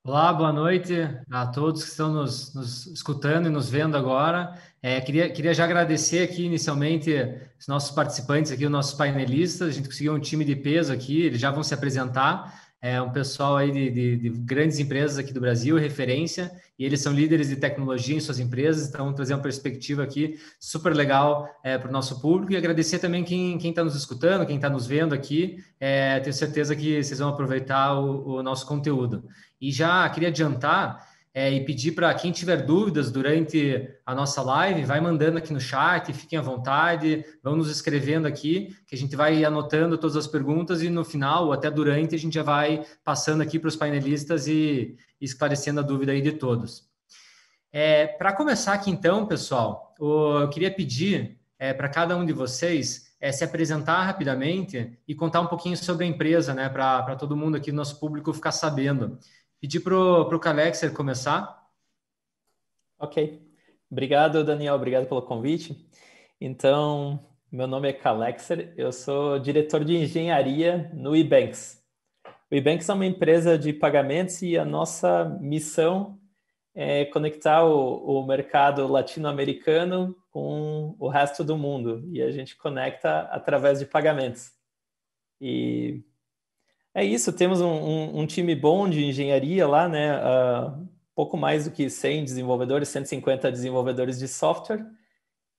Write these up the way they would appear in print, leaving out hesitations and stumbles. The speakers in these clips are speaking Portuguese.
Olá, boa noite a todos que estão nos escutando e nos vendo agora. Queria já agradecer aqui inicialmente os nossos participantes aqui, os nossos painelistas. A gente conseguiu um time de peso aqui, eles já vão se apresentar. É um pessoal aí de grandes empresas aqui do Brasil, referência, e eles são líderes de tecnologia em suas empresas, então trazer uma perspectiva aqui super legal para o nosso público e agradecer também quem está nos escutando, quem está nos vendo aqui. Tenho certeza que vocês vão aproveitar o nosso conteúdo. E já queria adiantar e pedir para quem tiver dúvidas durante a nossa live, vai mandando aqui no chat, fiquem à vontade, vão nos escrevendo aqui, que a gente vai anotando todas as perguntas e no final, ou até durante, a gente já vai passando aqui para os painelistas e esclarecendo a dúvida aí de todos. Para começar aqui então, pessoal, eu queria pedir para cada um de vocês se apresentar rapidamente e contar um pouquinho sobre a empresa, né, para todo mundo aqui do nosso público ficar sabendo. Pedir para o Calexer começar. Ok. Obrigado, Daniel. Obrigado pelo convite. Então, meu nome é Calexer, eu sou diretor de engenharia no Ebanks. O Ebanks é uma empresa de pagamentos e a nossa missão é conectar o mercado latino-americano com o resto do mundo. E a gente conecta através de pagamentos. E é isso, temos um time bom de engenharia lá, né? Pouco mais do que 100 desenvolvedores, 150 desenvolvedores de software.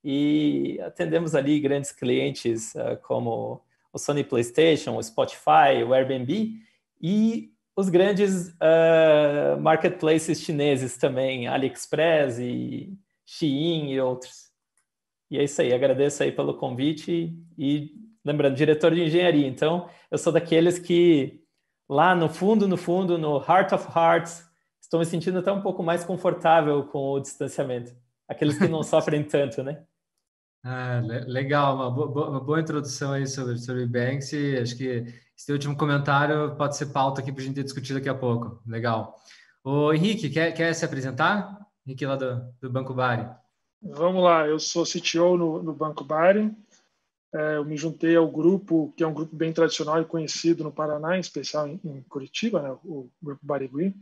E atendemos ali grandes clientes como o Sony PlayStation, o Spotify, o Airbnb e os grandes marketplaces chineses também, AliExpress e Shein e outros. E é isso aí, agradeço aí pelo convite e lembrando, diretor de engenharia, então eu sou daqueles que lá no fundo, no heart of hearts, estou me sentindo até um pouco mais confortável com o distanciamento. Aqueles que não sofrem tanto, né? Legal, uma boa introdução aí sobre Banks e acho que esse último comentário pode ser pauta aqui para a gente discutir daqui a pouco. Legal. O Henrique, quer se apresentar? Henrique lá do Banco Bari. Vamos lá, eu sou CTO no Banco Bari. Eu me juntei ao grupo, que é um grupo bem tradicional e conhecido no Paraná, em especial em Curitiba, né, o Grupo Barigui.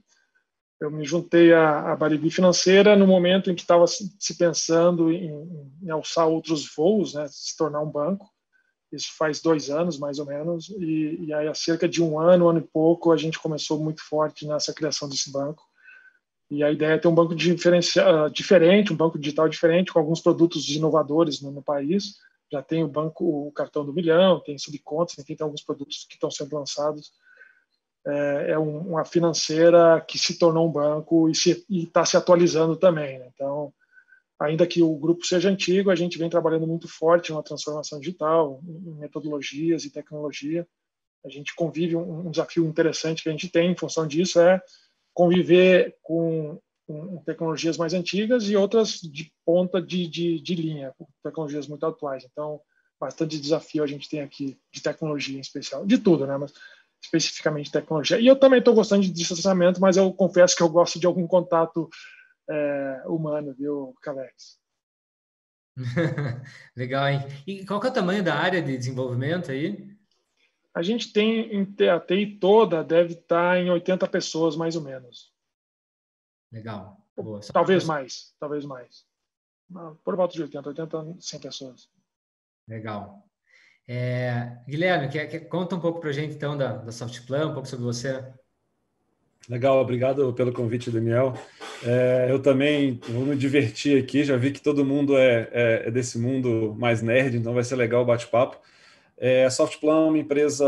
Eu me juntei à Barigui Financeira no momento em que estava se pensando em alçar outros voos, né, se tornar um banco. Isso faz 2 anos, mais ou menos, e aí há cerca de um ano e pouco, a gente começou muito forte nessa criação desse banco. E a ideia é ter um banco diferente, um banco digital diferente, com alguns produtos inovadores no país. Já tem o cartão do milhão, tem subcontas, enfim, tem alguns produtos que estão sendo lançados. Uma financeira que se tornou um banco e está se atualizando também, né? Então, ainda que o grupo seja antigo, a gente vem trabalhando muito forte na transformação digital, em metodologias e tecnologia. A gente convive, um desafio interessante que a gente tem em função disso é conviver com tecnologias mais antigas e outras de ponta de linha, tecnologias muito atuais. Então, bastante desafio a gente tem aqui de tecnologia em especial, de tudo, né? Mas especificamente tecnologia. E eu também estou gostando de distanciamento, mas eu confesso que eu gosto de algum contato humano, viu, Calex? Legal, hein? E qual que é o tamanho da área de desenvolvimento aí? A gente tem, a TI toda deve estar em 80 pessoas, mais ou menos. Legal. Boa. Talvez mais. Por volta de 80, 100 pessoas. Legal. Guilherme, conta um pouco para a gente, então, da Softplan, um pouco sobre você. Legal, obrigado pelo convite, Daniel. Eu também vou me divertir aqui, já vi que todo mundo é desse mundo mais nerd, então vai ser legal o bate-papo. A Softplan é uma empresa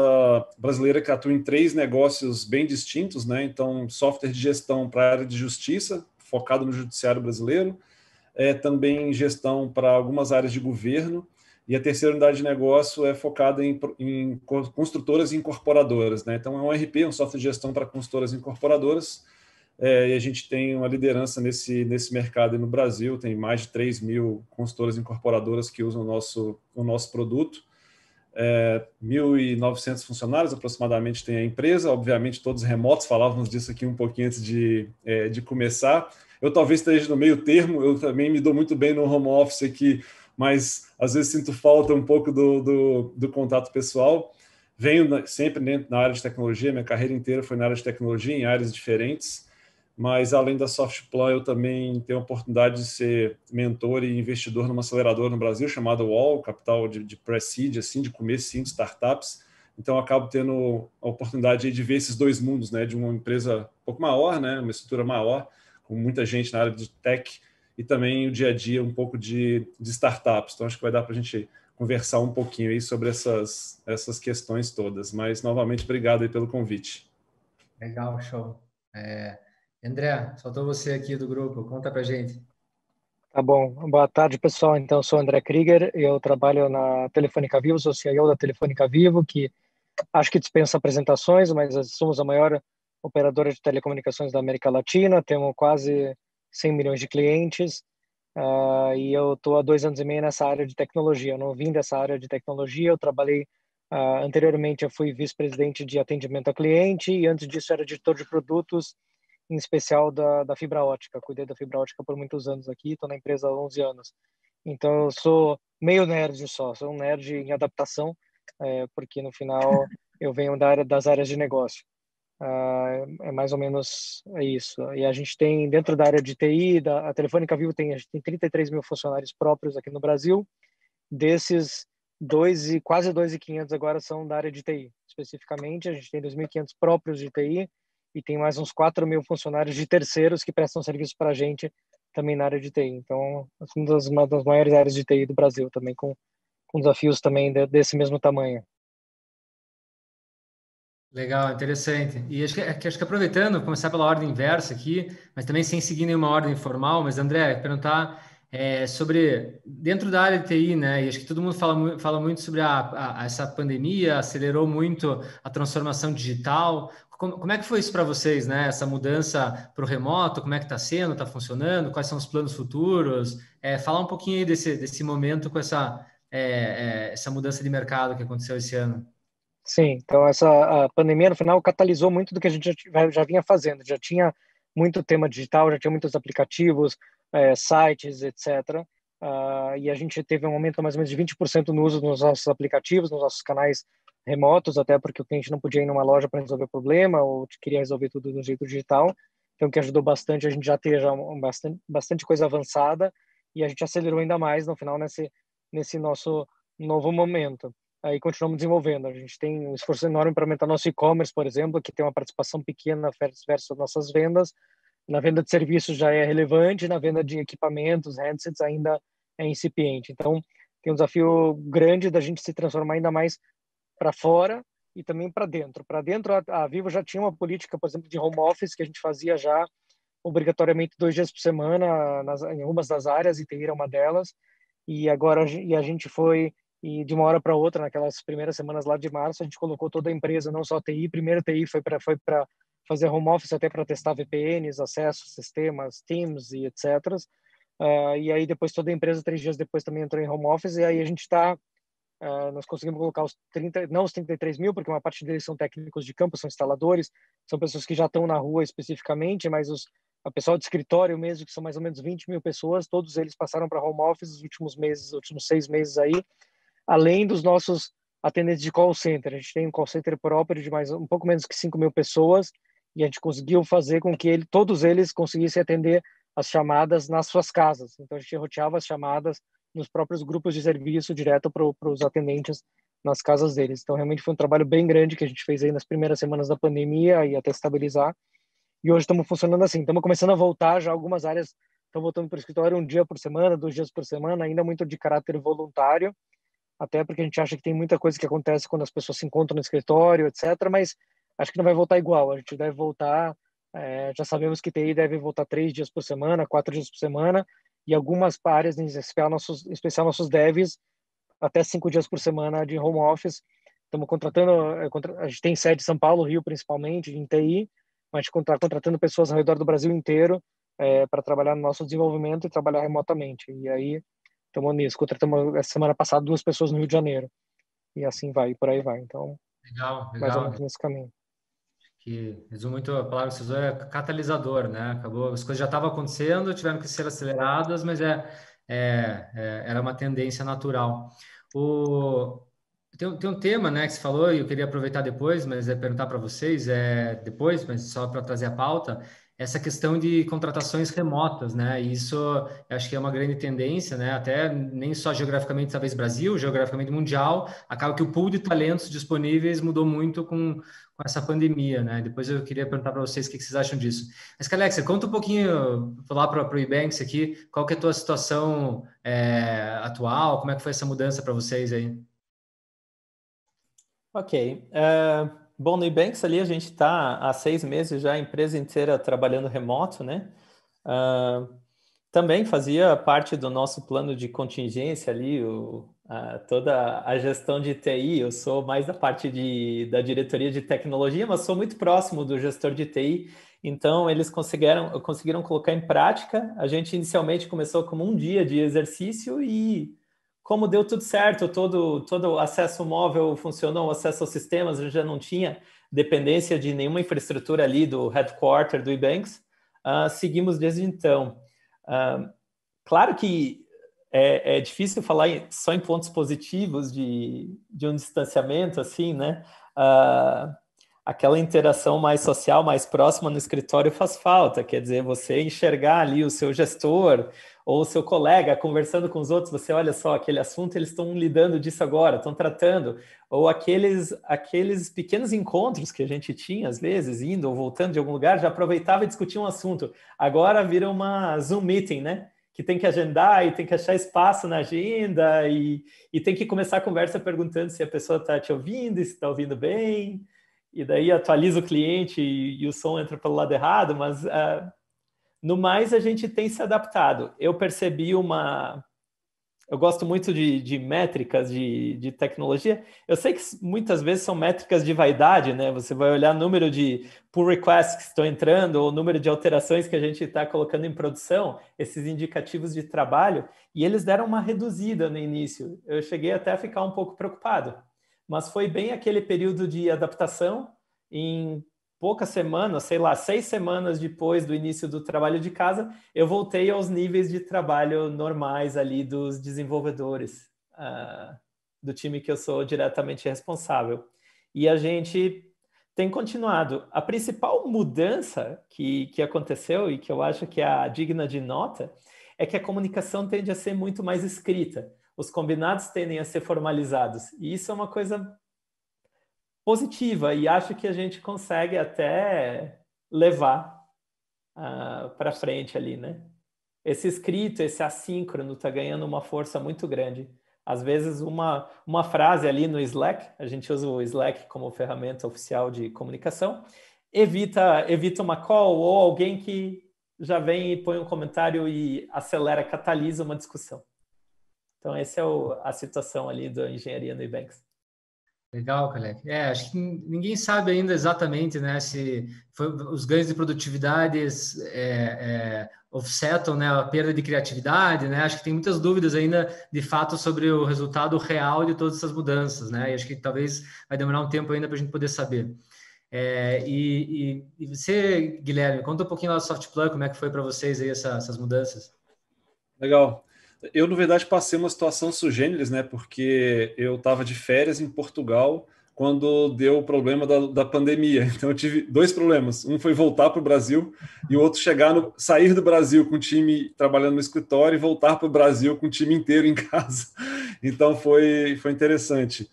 brasileira que atua em 3 negócios bem distintos, né? Então, software de gestão para a área de justiça, focado no judiciário brasileiro, também gestão para algumas áreas de governo, e a terceira unidade de negócio é focada em construtoras e incorporadoras, né? Então, é um RP, um software de gestão para construtoras e incorporadoras, e a gente tem uma liderança nesse mercado no Brasil, tem mais de 3.000 construtoras e incorporadoras que usam o nosso produto. 1.900 funcionários aproximadamente tem a empresa, obviamente todos remotos, falávamos disso aqui um pouquinho antes de começar. Eu talvez esteja no meio termo, eu também me dou muito bem no home office aqui, mas às vezes sinto falta um pouco do contato pessoal. Venho sempre dentro na área de tecnologia, minha carreira inteira foi na área de tecnologia, em áreas diferentes. mas além da Softplan, eu também tenho a oportunidade de ser mentor e investidor numa aceleradora no Brasil chamada UOL, capital de pre-seed, assim, de começo de startups. Então, eu acabo tendo a oportunidade de ver esses dois mundos, né, de uma empresa um pouco maior, né, uma estrutura maior, com muita gente na área de tech, e também o dia a dia um pouco de startups. Então, acho que vai dar para a gente conversar um pouquinho aí sobre essas questões todas. Mas, novamente, obrigado aí pelo convite. Legal, show. André, faltou você aqui do grupo, conta pra gente. Tá bom. Boa tarde, pessoal. Então, eu sou André Krieger, eu trabalho na Telefônica Vivo, sou CEO da Telefônica Vivo, que acho que dispensa apresentações, mas somos a maior operadora de telecomunicações da América Latina, temos quase 100 milhões de clientes, e eu estou há 2 anos e meio nessa área de tecnologia. Eu não vim dessa área de tecnologia, eu trabalhei, anteriormente eu fui vice-presidente de atendimento a cliente, e antes disso era editor de produtos, em especial da fibra ótica. Cuidei da fibra ótica por muitos anos aqui, estou na empresa há 11 anos. Então, eu sou meio nerd só, sou um nerd em adaptação, porque no final eu venho das áreas de negócio. É mais ou menos isso. E a gente tem, dentro da área de TI, a Telefônica Vivo a gente tem 33 mil funcionários próprios aqui no Brasil. Desses, quase 2.500 agora são da área de TI. Especificamente, a gente tem 2.500 próprios de TI e tem mais uns 4 mil funcionários de terceiros que prestam serviço para a gente também na área de TI. Então, uma das maiores áreas de TI do Brasil, também com desafios também desse mesmo tamanho. Legal, interessante. E acho que aproveitando, começar pela ordem inversa aqui, mas também sem seguir nenhuma ordem formal, mas André, perguntar sobre, dentro da área de TI, né, e acho que todo mundo fala muito sobre essa pandemia, acelerou muito a transformação digital. Como é que foi isso para vocês, né, essa mudança para o remoto, como é que está sendo, está funcionando, quais são os planos futuros? Falar um pouquinho aí desse momento com essa mudança de mercado que aconteceu esse ano. Sim, então a pandemia no final catalisou muito do que a gente já vinha fazendo. Já tinha muito tema digital, já tinha muitos aplicativos, sites, etc. E a gente teve um aumento mais ou menos de 20% no uso dos nossos aplicativos, nos nossos canais remotos, até porque o cliente não podia ir numa loja para resolver o problema ou queria resolver tudo do jeito digital. Então, o que ajudou bastante a gente já ter bastante coisa avançada e a gente acelerou ainda mais no final nesse nosso novo momento. Aí continuamos desenvolvendo. A gente tem um esforço enorme para aumentar nosso e-commerce, por exemplo, que tem uma participação pequena versus as nossas vendas. Na venda de serviços já é relevante, na venda de equipamentos, handsets, ainda é incipiente. Então, tem um desafio grande da gente se transformar ainda mais para fora e também para dentro. Para dentro, a Vivo já tinha uma política, por exemplo, de home office, que a gente fazia já obrigatoriamente 2 dias por semana em algumas das áreas, e TI era uma delas. E agora a gente foi, e de uma hora para outra, naquelas primeiras semanas lá de março, a gente colocou toda a empresa, não só a TI. Primeiro a TI foi para fazer home office, até para testar VPNs, acessos, sistemas, Teams e etc. E aí depois toda a empresa, 3 dias depois, também entrou em home office. E aí a gente está, nós conseguimos colocar não os 33 mil, porque uma parte deles são técnicos de campo, são instaladores, são pessoas que já estão na rua especificamente, mas a pessoal de escritório mesmo, que são mais ou menos 20 mil pessoas, todos eles passaram para home office nos últimos meses, últimos 6 meses aí, além dos nossos atendentes de call center. A gente tem um call center próprio de um pouco menos que 5 mil pessoas, e a gente conseguiu fazer com que todos eles conseguissem atender as chamadas nas suas casas. Então, a gente roteava as chamadas nos próprios grupos de serviço direto para os atendentes nas casas deles. Então, realmente foi um trabalho bem grande que a gente fez aí nas primeiras semanas da pandemia e até estabilizar. E hoje estamos funcionando assim. Estamos começando a voltar, já algumas áreas estão voltando para o escritório 1 dia por semana, 2 dias por semana, ainda muito de caráter voluntário, até porque a gente acha que tem muita coisa que acontece quando as pessoas se encontram no escritório, etc. Mas acho que não vai voltar igual. A gente deve voltar, já sabemos que TI deve voltar 3 dias por semana, 4 dias por semana, e algumas áreas, em especial nossos devs, até 5 dias por semana de home office. Estamos contratando, a gente tem sede em São Paulo, Rio principalmente, em TI, mas a gente está contratando pessoas ao redor do Brasil inteiro para trabalhar no nosso desenvolvimento e trabalhar remotamente. E aí estamos nisso. Contratamos essa semana passada 2 pessoas no Rio de Janeiro. E assim vai, por aí vai. Então, Legal, mais ou legal. menos nesse caminho. Que resume muito a palavra que você usou, é catalisador, né? Acabou, as coisas já estavam acontecendo, tiveram que ser aceleradas, mas era uma tendência natural. Tem um tema, né, que você falou, e eu queria aproveitar depois, mas perguntar para vocês, depois, mas só para trazer a pauta, essa questão de contratações remotas, né? E isso eu acho que é uma grande tendência, né? Até nem só geograficamente, talvez Brasil, geograficamente mundial, acaba que o pool de talentos disponíveis mudou muito com essa pandemia, né? Depois eu queria perguntar para vocês o que vocês acham disso. Mas, Alexa, conta um pouquinho, falar para o Ebanks aqui, qual que é a tua situação atual, como é que foi essa mudança para vocês aí? Ok. Bom, no Ebanks ali a gente está há 6 meses já, a empresa inteira trabalhando remoto, né? Também fazia parte do nosso plano de contingência ali, toda a gestão de TI. Eu sou mais da parte da diretoria de tecnologia, mas sou muito próximo do gestor de TI. Então, eles conseguiram colocar em prática. A gente inicialmente começou como um dia de exercício e, como deu tudo certo, todo o acesso móvel funcionou, o acesso aos sistemas, a gente já não tinha dependência de nenhuma infraestrutura ali do headquarter do Ebanks. Seguimos desde então. Claro que é difícil falar só em pontos positivos de um distanciamento, assim, né? Aquela interação mais social, mais próxima no escritório faz falta, quer dizer, você enxergar ali o seu gestor ou o seu colega conversando com os outros, você olha só, aquele assunto, eles estão lidando disso agora, estão tratando, ou aqueles pequenos encontros que a gente tinha, às vezes, indo ou voltando de algum lugar, já aproveitava e discutia um assunto. Agora vira uma Zoom meeting, né? Que tem que agendar e tem que achar espaço na agenda e tem que começar a conversa perguntando se a pessoa está te ouvindo, se está ouvindo bem, e daí atualiza o cliente e o som entra pelo lado errado, mas no mais a gente tem se adaptado. Eu percebi eu gosto muito de métricas de tecnologia. Eu sei que muitas vezes são métricas de vaidade, né? Você vai olhar o número de pull requests que estão entrando ou o número de alterações que a gente está colocando em produção, esses indicativos de trabalho, e eles deram uma reduzida no início. Eu cheguei até a ficar um pouco preocupado, mas foi bem aquele período de adaptação. Em poucas semanas, sei lá, 6 semanas depois do início do trabalho de casa, eu voltei aos níveis de trabalho normais ali dos desenvolvedores, do time que eu sou diretamente responsável. E a gente tem continuado. A principal mudança que aconteceu e que eu acho que é a digna de nota é que a comunicação tende a ser muito mais escrita. Os combinados tendem a ser formalizados. E isso é uma coisa positiva e acho que a gente consegue até levar para frente ali, né? Esse escrito, esse assíncrono está ganhando uma força muito grande. Às vezes uma frase ali no Slack, a gente usa o Slack como ferramenta oficial de comunicação, evita uma call ou alguém que já vem e põe um comentário e acelera, catalisa uma discussão. Então essa é a situação ali da engenharia no Ebanks. Legal, Caleb. Acho que ninguém sabe ainda exatamente, né, se os ganhos de produtividade offsetam, né, a perda de criatividade, né? Acho que tem muitas dúvidas ainda, de fato, sobre o resultado real de todas essas mudanças, né? E acho que talvez vai demorar um tempo ainda para a gente poder saber. E você, Guilherme, conta um pouquinho lá do Softplug, como é que foi para vocês aí essas mudanças? Legal. Eu, na verdade, passei uma situação sui generis, né? Porque eu estava de férias em Portugal quando deu o problema da pandemia. Então, eu tive 2 problemas. Um foi voltar para o Brasil e o outro sair do Brasil com o time trabalhando no escritório e voltar para o Brasil com o time inteiro em casa. Então, foi interessante.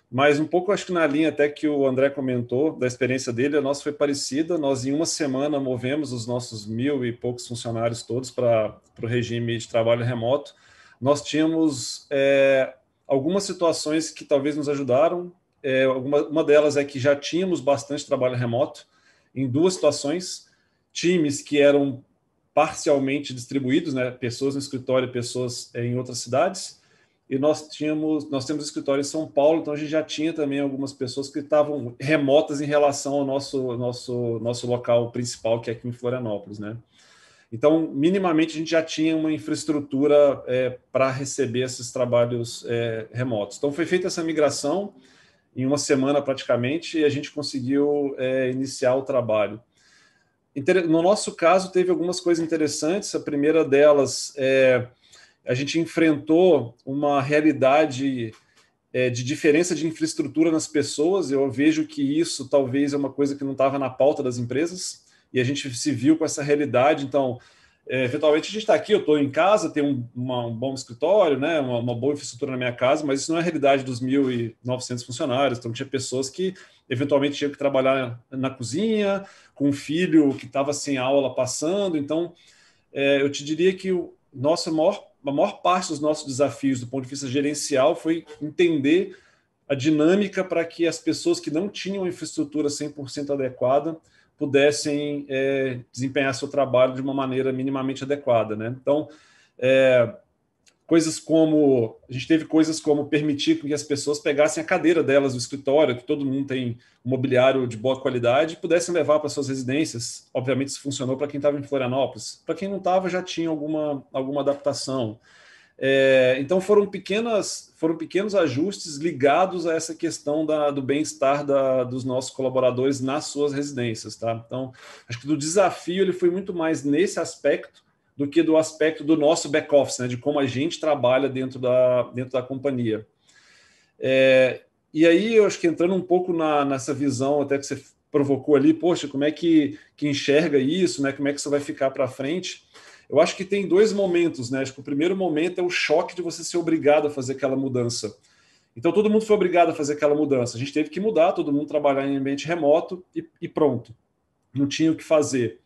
Mas um pouco, acho que na linha até que o André comentou, da experiência dele, a nossa foi parecida. Nós, em uma semana, movemos os nossos 1.000 e poucos funcionários todos para o regime de trabalho remoto. Nós tínhamos algumas situações que talvez nos ajudaram. Uma delas é que já tínhamos bastante trabalho remoto em 2 situações. Times que eram parcialmente distribuídos, né? Pessoas no escritório e pessoas em outras cidades. E nós temos escritório em São Paulo, então a gente já tinha também algumas pessoas que estavam remotas em relação ao nosso local principal, que é aqui em Florianópolis, né? Então, minimamente, a gente já tinha uma infraestrutura para receber esses trabalhos remotos. Então, foi feita essa migração em uma semana praticamente e a gente conseguiu iniciar o trabalho. No nosso caso, teve algumas coisas interessantes. A primeira delas a gente enfrentou uma realidade de diferença de infraestrutura nas pessoas. Eu vejo que isso talvez é uma coisa que não estava na pauta das empresas. e a gente se viu com essa realidade. Então, eventualmente a gente está aqui, eu estou em casa, tenho um bom escritório, né, uma boa infraestrutura na minha casa, mas isso não é a realidade dos 1.900 funcionários. Então, tinha pessoas que eventualmente tinham que trabalhar na cozinha, com um filho que estava sem aula passando. Então, eu te diria que a maior parte dos nossos desafios do ponto de vista gerencial foi entender a dinâmica para que as pessoas que não tinham infraestrutura 100% adequada pudessem desempenhar seu trabalho de uma maneira minimamente adequada, né? Então, a gente teve coisas como permitir que as pessoas pegassem a cadeira delas do escritório, que todo mundo tem um mobiliário de boa qualidade, e pudessem levar para suas residências. Obviamente, isso funcionou para quem estava em Florianópolis. Para quem não estava, já tinha alguma adaptação. Então, foram pequenos ajustes ligados a essa questão do bem-estar dos nossos colaboradores nas suas residências. Tá? Então, acho que do desafio ele foi muito mais nesse aspecto do que do aspecto do nosso back-office, né, de como a gente trabalha dentro da companhia. E aí, eu acho que entrando um pouco nessa visão até que você provocou ali, poxa, como é que enxerga isso, né, como é que isso vai ficar para frente? Eu acho que tem dois momentos, né? Acho que o primeiro momento é o choque de você ser obrigado a fazer aquela mudança. Então, todo mundo foi obrigado a fazer aquela mudança. A gente teve que mudar, todo mundo trabalhar em ambiente remoto e pronto. Não tinha o que fazer.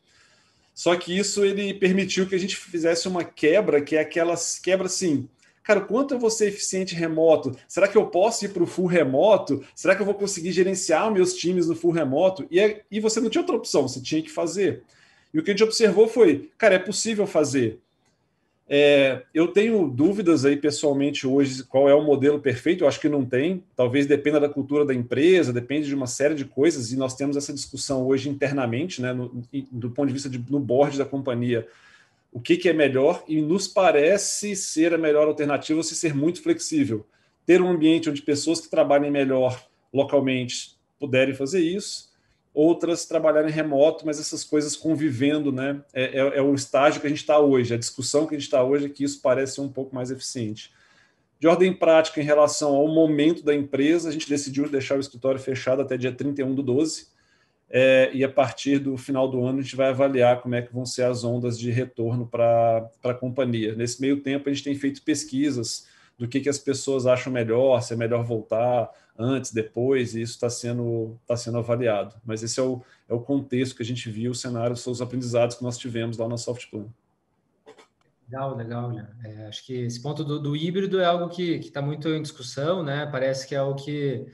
Só que isso ele permitiu que a gente fizesse uma quebra, que é aquelas quebras assim, cara, quanto eu vou ser eficiente remoto? Será que eu posso ir para o full remoto? Será que eu vou conseguir gerenciar meus times no full remoto? E você não tinha outra opção, você tinha que fazer. E o que a gente observou foi, cara, é possível fazer. Eu tenho dúvidas aí pessoalmente hoje qual é o modelo perfeito, eu acho que não tem, talvez dependa da cultura da empresa, depende de uma série de coisas, e nós temos essa discussão hoje internamente, né, do ponto de vista no board da companhia, o que é melhor, e nos parece ser a melhor alternativa se ser muito flexível. Ter um ambiente onde pessoas que trabalhem melhor localmente puderem fazer isso, outras trabalharem remoto, mas essas coisas convivendo, né? É o estágio que a gente está hoje, a discussão que a gente está hoje é que isso parece ser um pouco mais eficiente. De ordem prática, em relação ao momento da empresa, a gente decidiu deixar o escritório fechado até dia 31/12, e a partir do final do ano a gente vai avaliar como é que vão ser as ondas de retorno para a companhia. Nesse meio tempo, a gente tem feito pesquisas do que as pessoas acham melhor, se é melhor voltar antes, depois, e isso está sendo avaliado. Mas esse é o contexto que a gente viu, o cenário, são os aprendizados que nós tivemos lá na Softplan. Legal, né? Acho que esse ponto do híbrido é algo que está muito em discussão, né? Parece que é algo que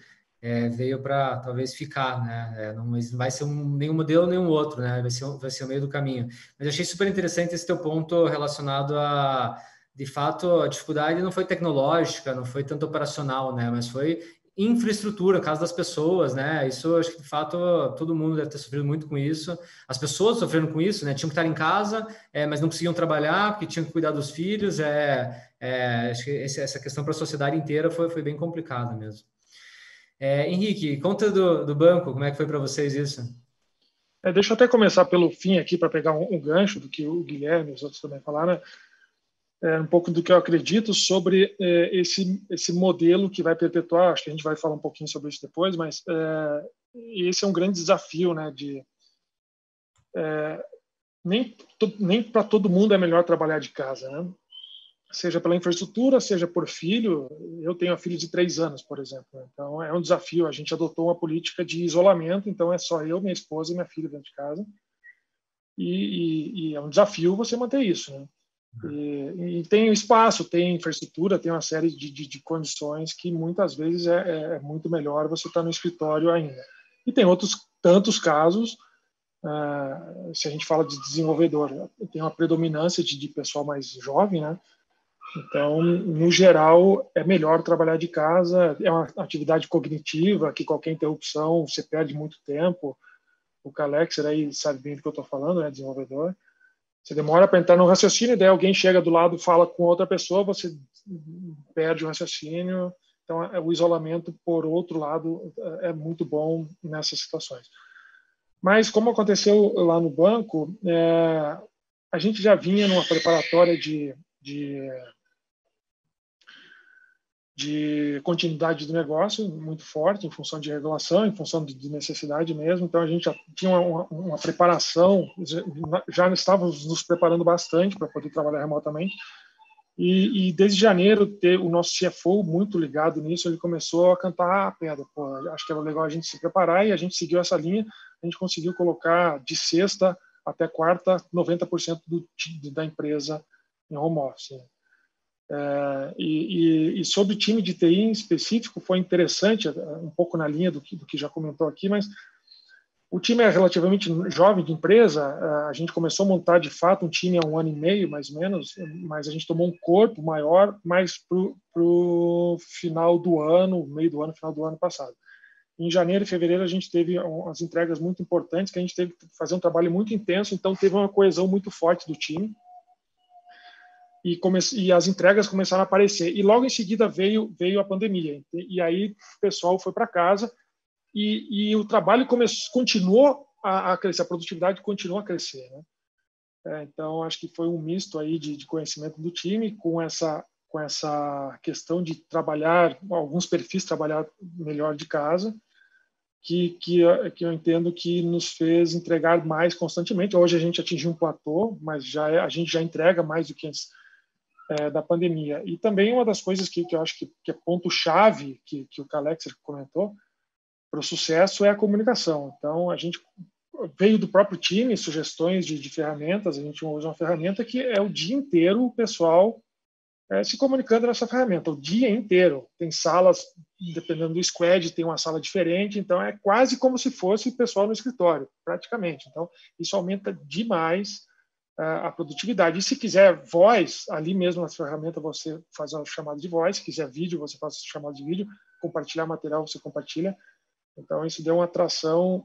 veio para talvez ficar, né? Não vai ser nenhum modelo, nenhum outro, né? Vai ser o meio do caminho. Mas eu achei super interessante esse teu ponto relacionado a, de fato, a dificuldade não foi tecnológica, não foi tanto operacional, né? Mas foi infraestrutura, caso das pessoas, né? Isso, acho que, de fato, todo mundo deve ter sofrido muito com isso. As pessoas sofreram com isso, né? Tinham que estar em casa, mas não conseguiam trabalhar porque tinham que cuidar dos filhos. Acho que essa questão para a sociedade inteira foi bem complicada mesmo. Henrique, conta do banco, como é que foi para vocês isso? Deixa eu até começar pelo fim aqui, para pegar um gancho do que o Guilherme e os outros também falaram, né? Um pouco do que eu acredito sobre esse modelo que vai perpetuar. Acho que a gente vai falar um pouquinho sobre isso depois, mas esse é um grande desafio, né? Nem para todo mundo é melhor trabalhar de casa, né? Seja pela infraestrutura, seja por filho. Eu tenho uma filha de 3 anos, por exemplo. Então, é um desafio. A gente adotou uma política de isolamento, então é só eu, minha esposa e minha filha dentro de casa. E é um desafio você manter isso, né? E tem espaço, tem infraestrutura, tem uma série de condições que muitas vezes é muito melhor você estar no escritório ainda. E tem outros tantos casos, se a gente fala de desenvolvedor, tem uma predominância de pessoal mais jovem, né? Então, no geral, é melhor trabalhar de casa. É uma atividade cognitiva que qualquer interrupção você perde muito tempo. O Calexer aí sabe bem do que eu estou falando, né? Desenvolvedor. Você demora para entrar no raciocínio, daí alguém chega do lado, fala com outra pessoa, você perde o raciocínio. Então, o isolamento, por outro lado, é muito bom nessas situações. Mas, como aconteceu lá no banco, a gente já vinha numa preparatória de de continuidade do negócio muito forte, em função de regulação, em função de necessidade mesmo. Então, a gente já tinha uma preparação, já estávamos nos preparando bastante para poder trabalhar remotamente. E desde janeiro, o nosso CFO, muito ligado nisso, ele começou a cantar a pedra. Pô, acho que era legal a gente se preparar, e a gente seguiu essa linha. A gente conseguiu colocar de sexta até quarta 90% da empresa em home office. E sobre o time de TI em específico, foi interessante, um pouco na linha do que já comentou aqui, mas o time é relativamente jovem de empresa. A gente começou a montar, de fato, um time há 1 ano e meio, mais ou menos, mas a gente tomou um corpo maior mais para o final do ano, meio do ano, final do ano passado. Em janeiro e fevereiro, a gente teve umas entregas muito importantes, que a gente teve que fazer um trabalho muito intenso, então teve uma coesão muito forte do time. E as entregas começaram a aparecer. E logo em seguida veio a pandemia. E aí o pessoal foi para casa e o trabalho continuou a crescer, a produtividade continuou a crescer, né? Então, acho que foi um misto aí de conhecimento do time com essa questão de trabalhar, alguns perfis trabalhar melhor de casa, que eu entendo que nos fez entregar mais constantemente. Hoje a gente atingiu um platô, mas a gente já entrega mais do que antes da pandemia. E também uma das coisas que eu acho que é ponto-chave, que o Calexer comentou, para o sucesso é a comunicação. Então, a gente veio do próprio time, sugestões de ferramentas. A gente usa uma ferramenta que é o dia inteiro o pessoal se comunicando nessa ferramenta, o dia inteiro. Tem salas, dependendo do squad, tem uma sala diferente, então é quase como se fosse o pessoal no escritório, praticamente. Então, isso aumenta demais a produtividade. E se quiser voz, ali mesmo na ferramenta você faz uma chamada de voz, se quiser vídeo, você faz chamada de vídeo, compartilhar material, você compartilha. Então, isso deu uma atração.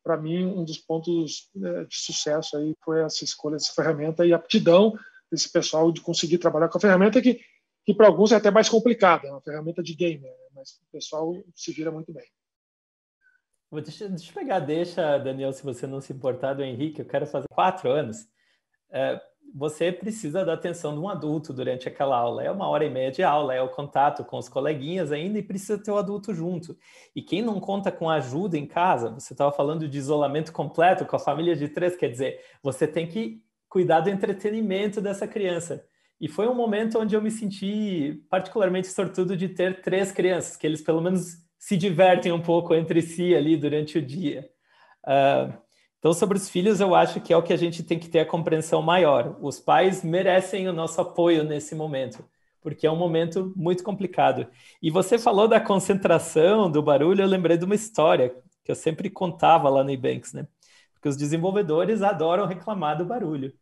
Para mim, um dos pontos de sucesso aí foi essa escolha dessa ferramenta e a aptidão desse pessoal de conseguir trabalhar com a ferramenta que para alguns é até mais complicada, é uma ferramenta de gamer, né? Mas o pessoal se vira muito bem. Deixa eu pegar, Daniel, se você não se importar, do Henrique, eu quero fazer 4 anos. Você precisa da atenção de um adulto durante aquela aula. É 1h30 de aula, é o contato com os coleguinhas ainda, e precisa ter o adulto junto. E quem não conta com ajuda em casa, você estava falando de isolamento completo com a família de 3, quer dizer, você tem que cuidar do entretenimento dessa criança. E foi um momento onde eu me senti particularmente sortudo de ter 3 crianças, que eles pelo menos se divertem um pouco entre si ali durante o dia. Então, sobre os filhos, eu acho que é o que a gente tem que ter a compreensão maior. Os pais merecem o nosso apoio nesse momento, porque é um momento muito complicado. E você falou da concentração, do barulho, eu lembrei de uma história que eu sempre contava lá no Ebanks, né? Porque os desenvolvedores adoram reclamar do barulho.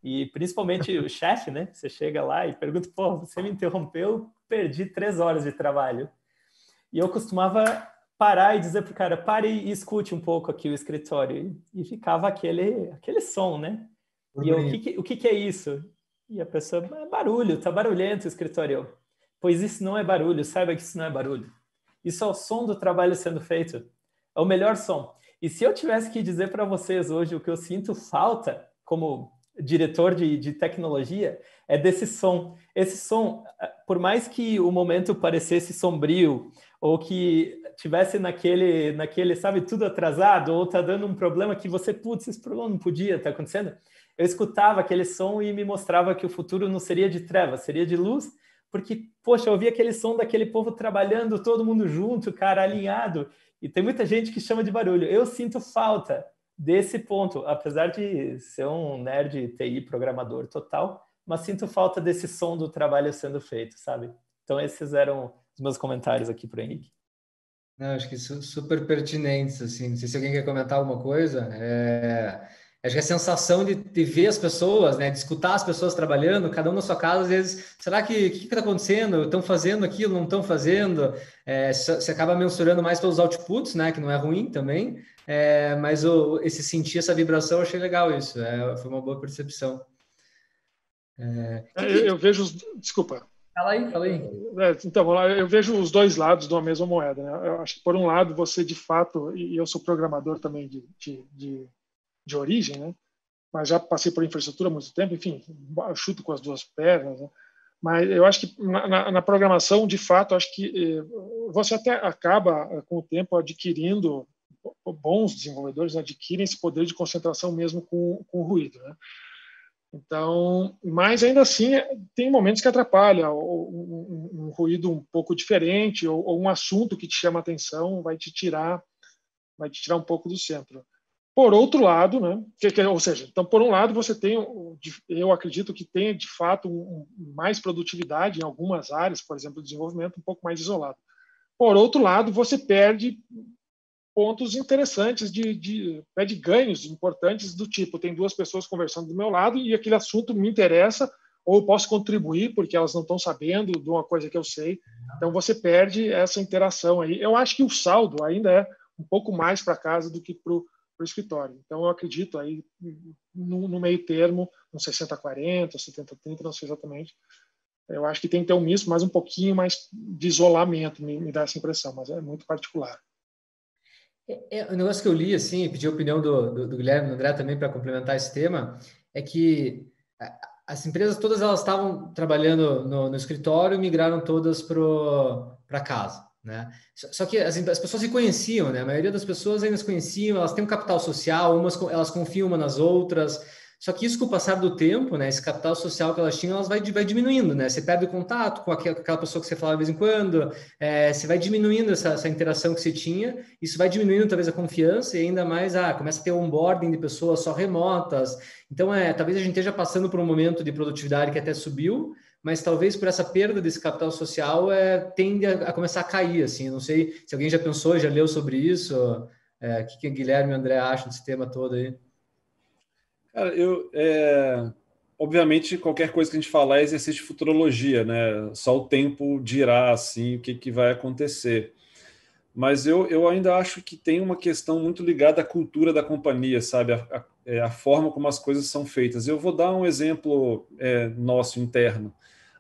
E principalmente o chefe, né? Você chega lá e pergunta, pô, você me interrompeu, perdi 3 horas de trabalho. E eu costumava parar e dizer para o cara, pare e escute um pouco aqui o escritório. E ficava aquele som, né? E eu, o que é isso? E a pessoa, é barulho, tá barulhento o escritório. Pois isso não é barulho, saiba que isso não é barulho. Isso é o som do trabalho sendo feito. É o melhor som. E se eu tivesse que dizer para vocês hoje o que eu sinto falta como diretor de tecnologia, é desse som. Esse som, por mais que o momento parecesse sombrio, ou que tivesse naquele, sabe, tudo atrasado, ou tá dando um problema que você, putz, esse problema não podia estar acontecendo, eu escutava aquele som e me mostrava que o futuro não seria de trevas, seria de luz, porque, poxa, eu ouvia aquele som daquele povo trabalhando, todo mundo junto, cara, alinhado, e tem muita gente que chama de barulho. Eu sinto falta desse ponto, apesar de ser um nerd TI programador total, mas sinto falta desse som do trabalho sendo feito, sabe? Então esses eram os meus comentários aqui para o Henrique. Não, acho que super pertinentes, assim. Não sei se alguém quer comentar alguma coisa. Acho que a sensação de ver as pessoas, né, de escutar as pessoas trabalhando, cada um na sua casa, às vezes, será que o que está acontecendo? Estão fazendo aquilo, não estão fazendo? Você acaba mensurando mais pelos outputs, né, que não é ruim também, mas esse sentir essa vibração, eu achei legal isso, foi uma boa percepção. Eu vejo Desculpa. Fala aí. Então, eu vejo os dois lados de uma mesma moeda, né? Eu acho que, por um lado, você, de fato, e eu sou programador também de origem, né? Mas já passei por infraestrutura há muito tempo, enfim, eu chuto com as 2 pernas, né? Mas eu acho que na programação, de fato, acho que você até acaba, com o tempo, adquirindo, bons desenvolvedores adquirem esse poder de concentração mesmo com o ruído, né? Então, mas ainda assim, tem momentos que atrapalha, um ruído um pouco diferente, ou um assunto que te chama a atenção vai te tirar um pouco do centro. Por outro lado, né, ou seja, então, por um lado, você tem, eu acredito que tem, de fato, mais produtividade em algumas áreas, por exemplo, o desenvolvimento um pouco mais isolado. Por outro lado, você perde pontos interessantes, perde ganhos importantes do tipo, tem duas pessoas conversando do meu lado e aquele assunto me interessa, ou eu posso contribuir porque elas não estão sabendo de uma coisa que eu sei. Então, você perde essa interação aí. Eu acho que o saldo ainda é um pouco mais para casa do que para o escritório. Então, eu acredito aí no meio termo, no 60-40, 70-30, não sei exatamente. Eu acho que tem que ter um misto, mas um pouquinho mais de isolamento, me dá essa impressão, mas é muito particular. O negócio que eu li, assim, pedi a opinião do Guilherme e do André também para complementar esse tema, é que as empresas todas elas estavam trabalhando no escritório e migraram todas para casa, né? Só que as pessoas se conheciam, né? A maioria das pessoas ainda se conheciam, elas têm um capital social, elas confiam umas nas outras. Só que isso, com o passar do tempo, né, esse capital social que elas tinham, elas vai diminuindo, né? Você perde o contato com aquela pessoa que você falava de vez em quando, você vai diminuindo essa interação que você tinha, isso vai diminuindo talvez a confiança e ainda mais, começa a ter um onboarding de pessoas só remotas. Então, talvez a gente esteja passando por um momento de produtividade que até subiu, mas talvez por essa perda desse capital social tende a começar a cair, assim. Eu não sei se alguém já pensou, já leu sobre isso, o que Guilherme e André acham desse tema todo aí. Cara, obviamente, qualquer coisa que a gente falar é exercício de futurologia, né? Só o tempo dirá, assim, o que vai acontecer. Mas eu ainda acho que tem uma questão muito ligada à cultura da companhia, sabe? A forma como as coisas são feitas. Eu vou dar um exemplo nosso, interno.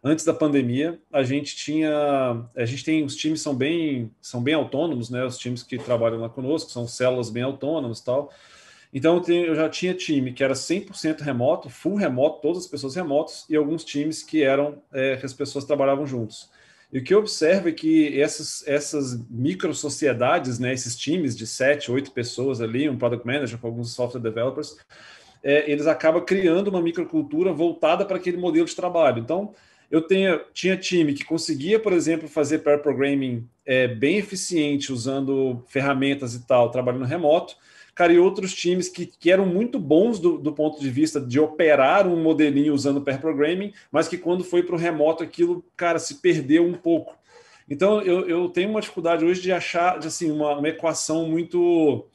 Antes da pandemia, a gente tem, os times são bem autônomos, né? Os times que trabalham lá conosco são células bem autônomas e tal. Então, eu já tinha time que era 100% remoto, full remoto, todas as pessoas remotas, e alguns times que as pessoas trabalhavam juntos. E o que eu observo é que essas micro-sociedades, né, esses times de 7, 8 pessoas ali, um product manager com alguns software developers, eles acabam criando uma microcultura voltada para aquele modelo de trabalho. Então, eu tinha time que conseguia, por exemplo, fazer pair programming bem eficiente, usando ferramentas e tal, trabalhando remoto, cara, e outros times que eram muito bons do ponto de vista de operar um modelinho usando pair programming, mas que quando foi para o remoto aquilo, cara, se perdeu um pouco. Então, eu tenho uma dificuldade hoje de achar assim, uma equação muito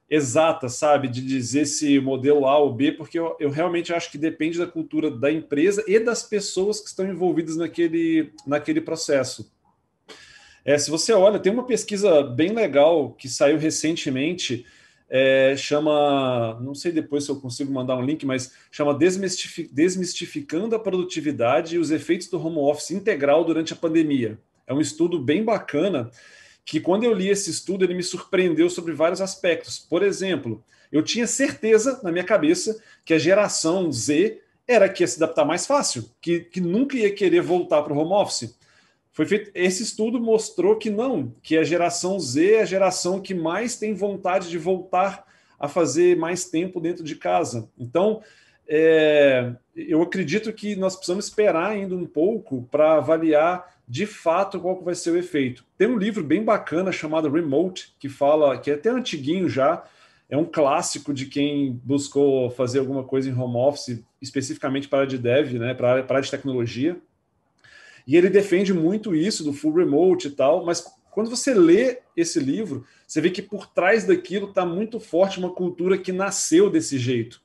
exata, sabe, de dizer se modelo A ou B, porque eu realmente acho que depende da cultura da empresa e das pessoas que estão envolvidas naquele processo. Se você olha, tem uma pesquisa bem legal que saiu recentemente, chama, não sei depois se eu consigo mandar um link, mas chama Desmistificando a Produtividade e os Efeitos do Home Office Integral durante a Pandemia. É um estudo bem bacana, que quando eu li esse estudo, ele me surpreendeu sobre vários aspectos. Por exemplo, eu tinha certeza na minha cabeça que a geração Z era que ia se adaptar mais fácil, que nunca ia querer voltar para o home office. Esse estudo mostrou que não, que a geração Z é a geração que mais tem vontade de voltar a fazer mais tempo dentro de casa. Então, eu acredito que nós precisamos esperar ainda um pouco para avaliar de fato qual que vai ser o efeito. Tem um livro bem bacana chamado Remote, que é até antiguinho já, é um clássico de quem buscou fazer alguma coisa em home office, especificamente para a área de dev, né, para a área de tecnologia. E ele defende muito isso do full remote e tal, mas quando você lê esse livro, você vê que por trás daquilo está muito forte uma cultura que nasceu desse jeito.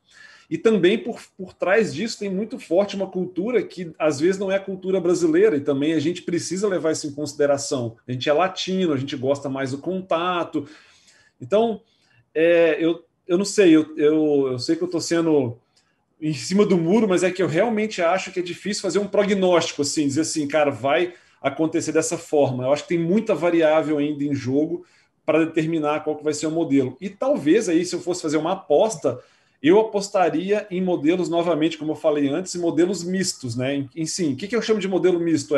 E também por trás disso tem muito forte uma cultura que às vezes não é a cultura brasileira, e também a gente precisa levar isso em consideração. A gente é latino, a gente gosta mais do contato. Então, eu não sei, eu sei que eu estou sendo em cima do muro, mas é que eu realmente acho que é difícil fazer um prognóstico, assim, dizer assim, cara, vai acontecer dessa forma. Eu acho que tem muita variável ainda em jogo para determinar qual que vai ser o modelo. E talvez aí, se eu fosse fazer uma aposta, eu apostaria em modelos, novamente, como eu falei antes, em modelos mistos, né? Sim, o que eu chamo de modelo misto?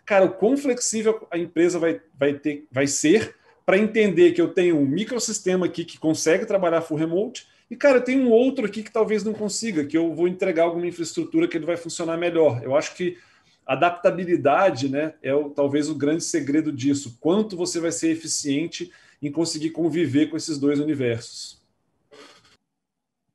Cara, o quão flexível a empresa vai ser para entender que eu tenho um microsistema aqui que consegue trabalhar full remote e, cara, eu tenho um outro aqui que talvez não consiga, que eu vou entregar alguma infraestrutura que ele vai funcionar melhor. Eu acho que adaptabilidade, né, talvez o grande segredo disso. Quanto você vai ser eficiente em conseguir conviver com esses dois universos.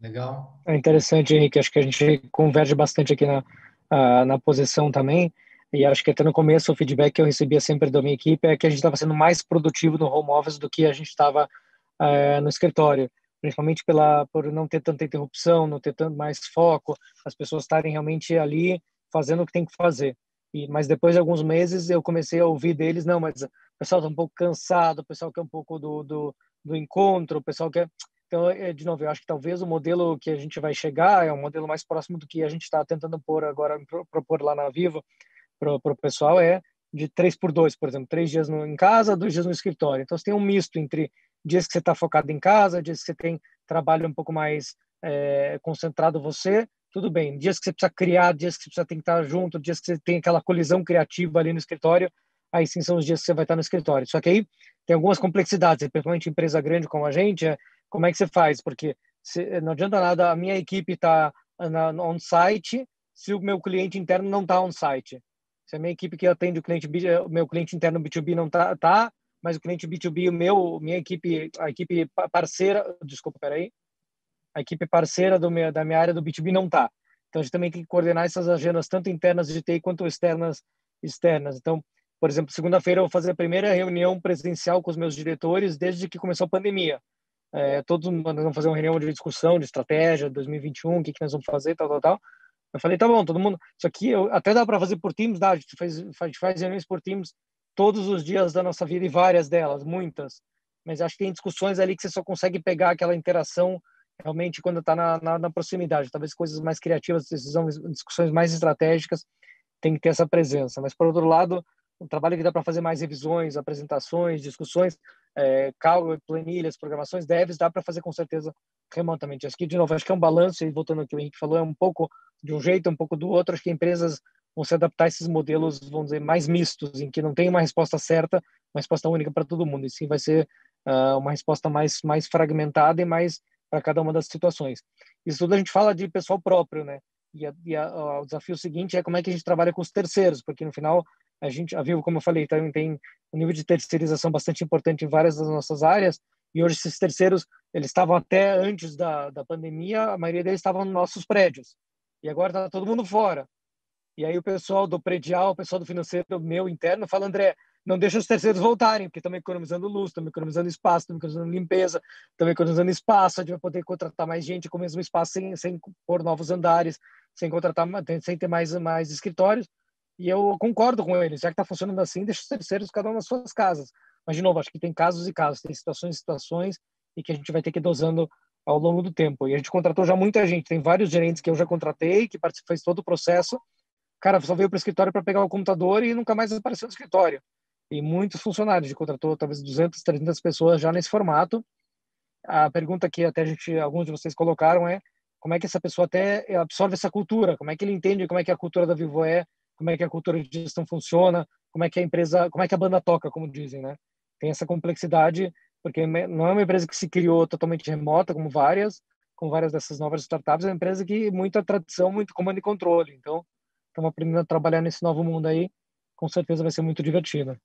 Legal. É interessante, Henrique. Acho que a gente converge bastante aqui na posição também. E acho que até no começo o feedback que eu recebia sempre da minha equipe é que a gente estava sendo mais produtivo no home office do que a gente estava no escritório, principalmente por não ter tanta interrupção, não ter tanto mais foco, as pessoas estarem realmente ali fazendo o que tem que fazer. Mas depois de alguns meses eu comecei a ouvir deles, não, mas o pessoal está um pouco cansado, o pessoal quer um pouco do encontro, o pessoal quer... Então, de novo, eu acho que talvez o modelo que a gente vai chegar é um modelo mais próximo do que a gente está tentando propor lá na Vivo para o pessoal, é de 3x2, por exemplo, 3 dias em casa, 2 dias no escritório. Então, você tem um misto entre dias que você está focado em casa, dias que você tem trabalho um pouco mais concentrado você, tudo bem. Dias que você precisa criar, dias que você precisa estar junto, dias que você tem aquela colisão criativa ali no escritório, aí sim são os dias que você vai estar no escritório. Só que aí tem algumas complexidades, principalmente empresa grande como a gente, como é que você faz? Porque não adianta nada a minha equipe estar on-site se o meu cliente interno não está on-site. Se a minha equipe que atende o meu cliente interno B2B não tá, mas o cliente B2B, minha equipe, a equipe parceira, desculpa, peraí, a equipe parceira da minha área do B2B não tá. Então, a gente também tem que coordenar essas agendas, tanto internas de TI quanto externas. Então, por exemplo, segunda-feira eu vou fazer a primeira reunião presencial com os meus diretores desde que começou a pandemia. Todos nós vamos fazer uma reunião de discussão de estratégia 2021, o que nós vamos fazer, tal. Eu falei, tá bom, todo mundo. Isso aqui até dá para fazer por Teams, dá. A gente faz reuniões por Teams todos os dias da nossa vida e várias delas, muitas. Mas acho que tem discussões ali que você só consegue pegar aquela interação realmente quando está na proximidade. Talvez coisas mais criativas, discussões mais estratégicas, tem que ter essa presença. Mas, por outro lado, um trabalho que dá para fazer mais revisões, apresentações, discussões, cálculo, planilhas, programações, devs, dá para fazer com certeza remotamente. Acho que, de novo, acho que é um balanço, e voltando ao que o Henrique falou, é um pouco de um jeito, um pouco do outro. Acho que empresas vão se adaptar a esses modelos, vamos dizer, mais mistos, em que não tem uma resposta certa, uma resposta única para todo mundo, e sim vai ser uma resposta mais fragmentada e mais para cada uma das situações. Isso tudo a gente fala de pessoal próprio, né? O desafio seguinte é como é que a gente trabalha com os terceiros, porque no final a Vivo, como eu falei, tem um nível de terceirização bastante importante em várias das nossas áreas, e hoje esses terceiros, eles estavam até antes da pandemia, a maioria deles estavam nos nossos prédios, e agora está todo mundo fora. E aí o pessoal do predial, o pessoal do financeiro meu interno fala, André, não deixa os terceiros voltarem, porque estão economizando luz, estão economizando espaço, estão economizando limpeza, estão economizando espaço, a gente vai poder contratar mais gente com o mesmo espaço sem pôr novos andares, sem ter mais escritórios. E eu concordo com eles, já que está funcionando assim, deixa os terceiros cada um nas suas casas. Mas, de novo, acho que tem casos e casos, tem situações, e que a gente vai ter que ir dosando ao longo do tempo. E a gente contratou já muita gente, tem vários gerentes que eu já contratei, que fez todo o processo. Cara, só veio para o escritório para pegar o computador e nunca mais apareceu no escritório. E muitos funcionários, a gente contratou talvez 200, 300 pessoas já nesse formato. A pergunta que até alguns de vocês colocaram é como é que essa pessoa até absorve essa cultura, como é que ele entende como é que a cultura da Vivo como é que a cultura de gestão funciona, como é que a empresa, como é que a banda toca, como dizem, né? Tem essa complexidade, porque não é uma empresa que se criou totalmente remota, com várias dessas novas startups, é uma empresa que muita tradição, muito comando e controle. Então, estamos aprendendo a trabalhar nesse novo mundo aí, com certeza vai ser muito divertido.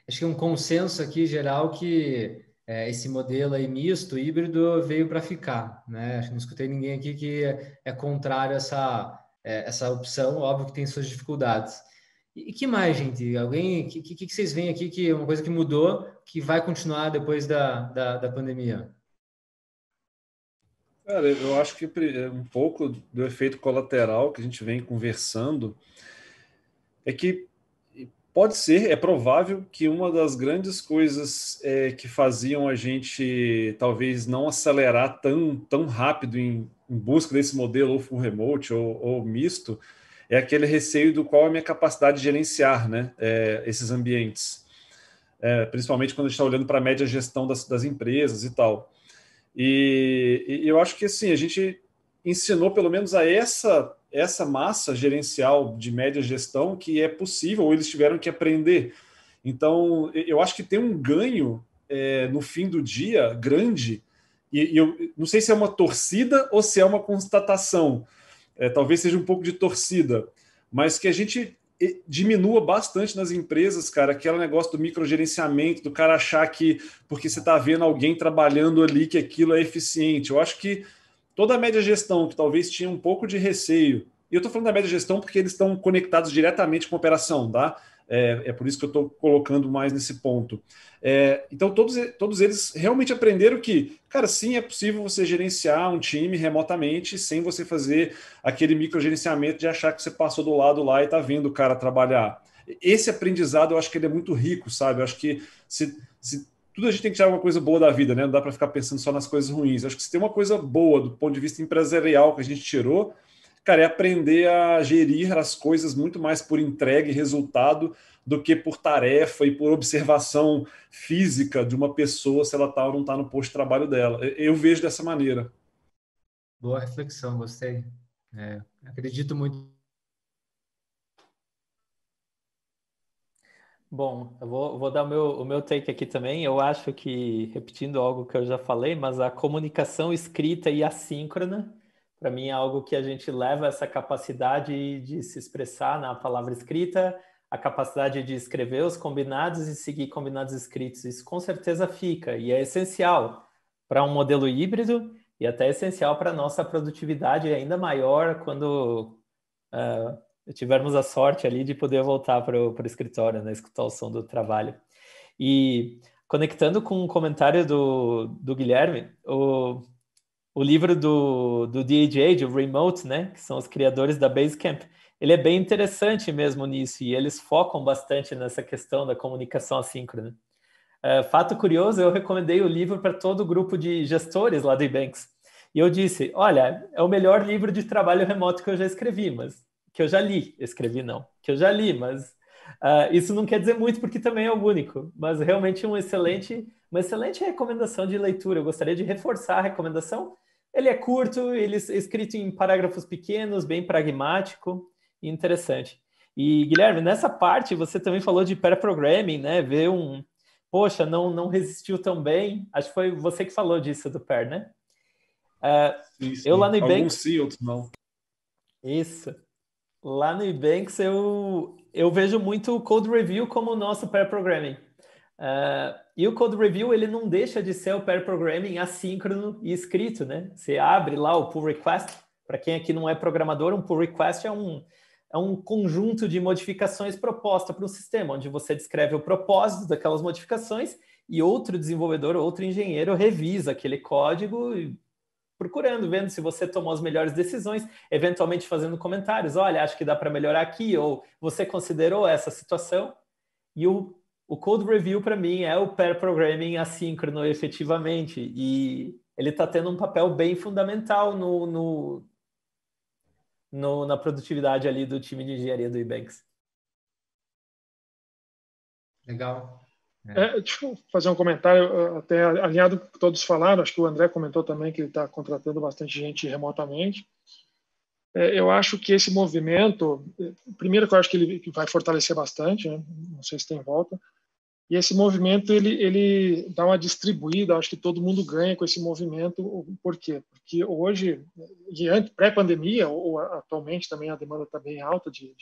Acho que é um consenso aqui geral que esse modelo aí misto, híbrido, veio para ficar, né? Acho que não escutei ninguém aqui que é contrário a essa opção, óbvio que tem suas dificuldades. E que mais, gente? Alguém, que vocês veem aqui que é uma coisa que mudou, que vai continuar depois da pandemia? Cara, eu acho que um pouco do efeito colateral que a gente vem conversando é que pode ser, é provável que uma das grandes coisas que faziam a gente talvez não acelerar tão rápido em busca desse modelo ou full remote ou misto é aquele receio do qual é a minha capacidade de gerenciar, né, esses ambientes. Principalmente quando a gente está olhando para a média gestão das empresas e tal. E eu acho que assim, a gente ensinou pelo menos a essa massa gerencial de média gestão que é possível, ou eles tiveram que aprender. Então, eu acho que tem um ganho no fim do dia grande, e eu não sei se é uma torcida ou se é uma constatação, talvez seja um pouco de torcida, mas que a gente diminua bastante nas empresas, cara, aquele negócio do microgerenciamento, do cara achar que porque você está vendo alguém trabalhando ali que aquilo é eficiente. Eu acho que toda a média gestão, que talvez tinha um pouco de receio, e eu estou falando da média gestão porque eles estão conectados diretamente com a operação, tá? É por isso que eu estou colocando mais nesse ponto. Então, todos eles realmente aprenderam que, cara, sim, é possível você gerenciar um time remotamente sem você fazer aquele microgerenciamento de achar que você passou do lado lá e está vendo o cara trabalhar. Esse aprendizado, eu acho que ele é muito rico, sabe? Eu acho que se tudo a gente tem que tirar uma coisa boa da vida, né? Não dá para ficar pensando só nas coisas ruins. Eu acho que se tem uma coisa boa do ponto de vista empresarial que a gente tirou, cara, é aprender a gerir as coisas muito mais por entrega e resultado do que por tarefa e por observação física de uma pessoa, se ela está ou não está no posto de trabalho dela. Eu vejo dessa maneira. Boa reflexão, gostei. Acredito muito. Bom, eu vou dar o meu take aqui também. Eu acho que, repetindo algo que eu já falei, mas a comunicação escrita e assíncrona, para mim, é algo que a gente leva essa capacidade de se expressar na palavra escrita, a capacidade de escrever os combinados e seguir combinados escritos. Isso com certeza fica e é essencial para um modelo híbrido e até essencial para a nossa produtividade ainda maior quando tivermos a sorte ali de poder voltar para o escritório, né, escutar o som do trabalho. E conectando com um comentário do Guilherme, o livro do DAJ, de Remote, né, que são os criadores da Basecamp, ele é bem interessante mesmo nisso, e eles focam bastante nessa questão da comunicação assíncrona. Fato curioso, eu recomendei o livro para todo o grupo de gestores lá do Ebanks. E eu disse, olha, é o melhor livro de trabalho remoto que eu já escrevi, mas que eu já li. Escrevi não, que eu já li, mas isso não quer dizer muito porque também é o único. Mas realmente uma excelente recomendação de leitura. Eu gostaria de reforçar a recomendação. Ele é curto, ele é escrito em parágrafos pequenos, bem pragmático e interessante. E, Guilherme, nessa parte você também falou de pair programming, né? Ver poxa, não resistiu tão bem. Acho que foi você que falou disso do pair, né? Sim. Eu lá no Alguns Ebanks... sim, outros não. Isso. Lá no Ebanks eu vejo muito o Code Review como o nosso pair programming. E o Code Review ele não deixa de ser o pair programming assíncrono e escrito, né? Você abre lá o pull request. Para quem aqui não é programador, um pull request é um conjunto de modificações proposta para um sistema, onde você descreve o propósito daquelas modificações e outro desenvolvedor, outro engenheiro revisa aquele código procurando, vendo se você tomou as melhores decisões, eventualmente fazendo comentários, olha, acho que dá para melhorar aqui, ou você considerou essa situação. E o Code Review, para mim, é o pair programming assíncrono, efetivamente, e ele está tendo um papel bem fundamental na produtividade ali do time de engenharia do Ebanks. Legal. Deixa eu fazer um comentário, até alinhado com o que todos falaram, acho que o André comentou também que ele está contratando bastante gente remotamente. Eu acho que esse movimento, primeiro que eu acho que ele vai fortalecer bastante, né? Não sei se tem volta, e esse movimento ele dá uma distribuída, acho que todo mundo ganha com esse movimento. Por quê? Porque hoje, pré-pandemia, ou atualmente também a demanda está bem alta de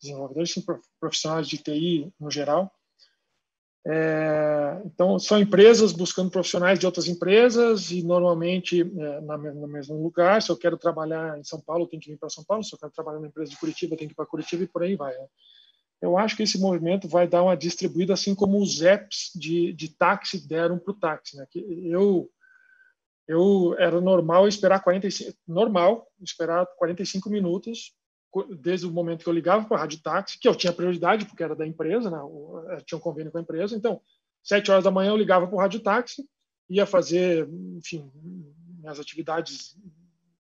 desenvolvedores, profissionais de TI no geral. Então, são empresas buscando profissionais de outras empresas e normalmente no mesmo lugar. Se eu quero trabalhar em São Paulo, eu tenho que vir para São Paulo. Se eu quero trabalhar na empresa de Curitiba, eu tenho que ir para Curitiba e por aí vai. Né? Eu acho que esse movimento vai dar uma distribuída, assim como os apps de táxi deram para o táxi. Né? Eu era normal esperar 45 minutos desde o momento que eu ligava para a rádio táxi, que eu tinha prioridade porque era da empresa, né? Eu tinha um convênio com a empresa. Então, 7 horas da manhã eu ligava para o rádio táxi, ia fazer, enfim, minhas atividades,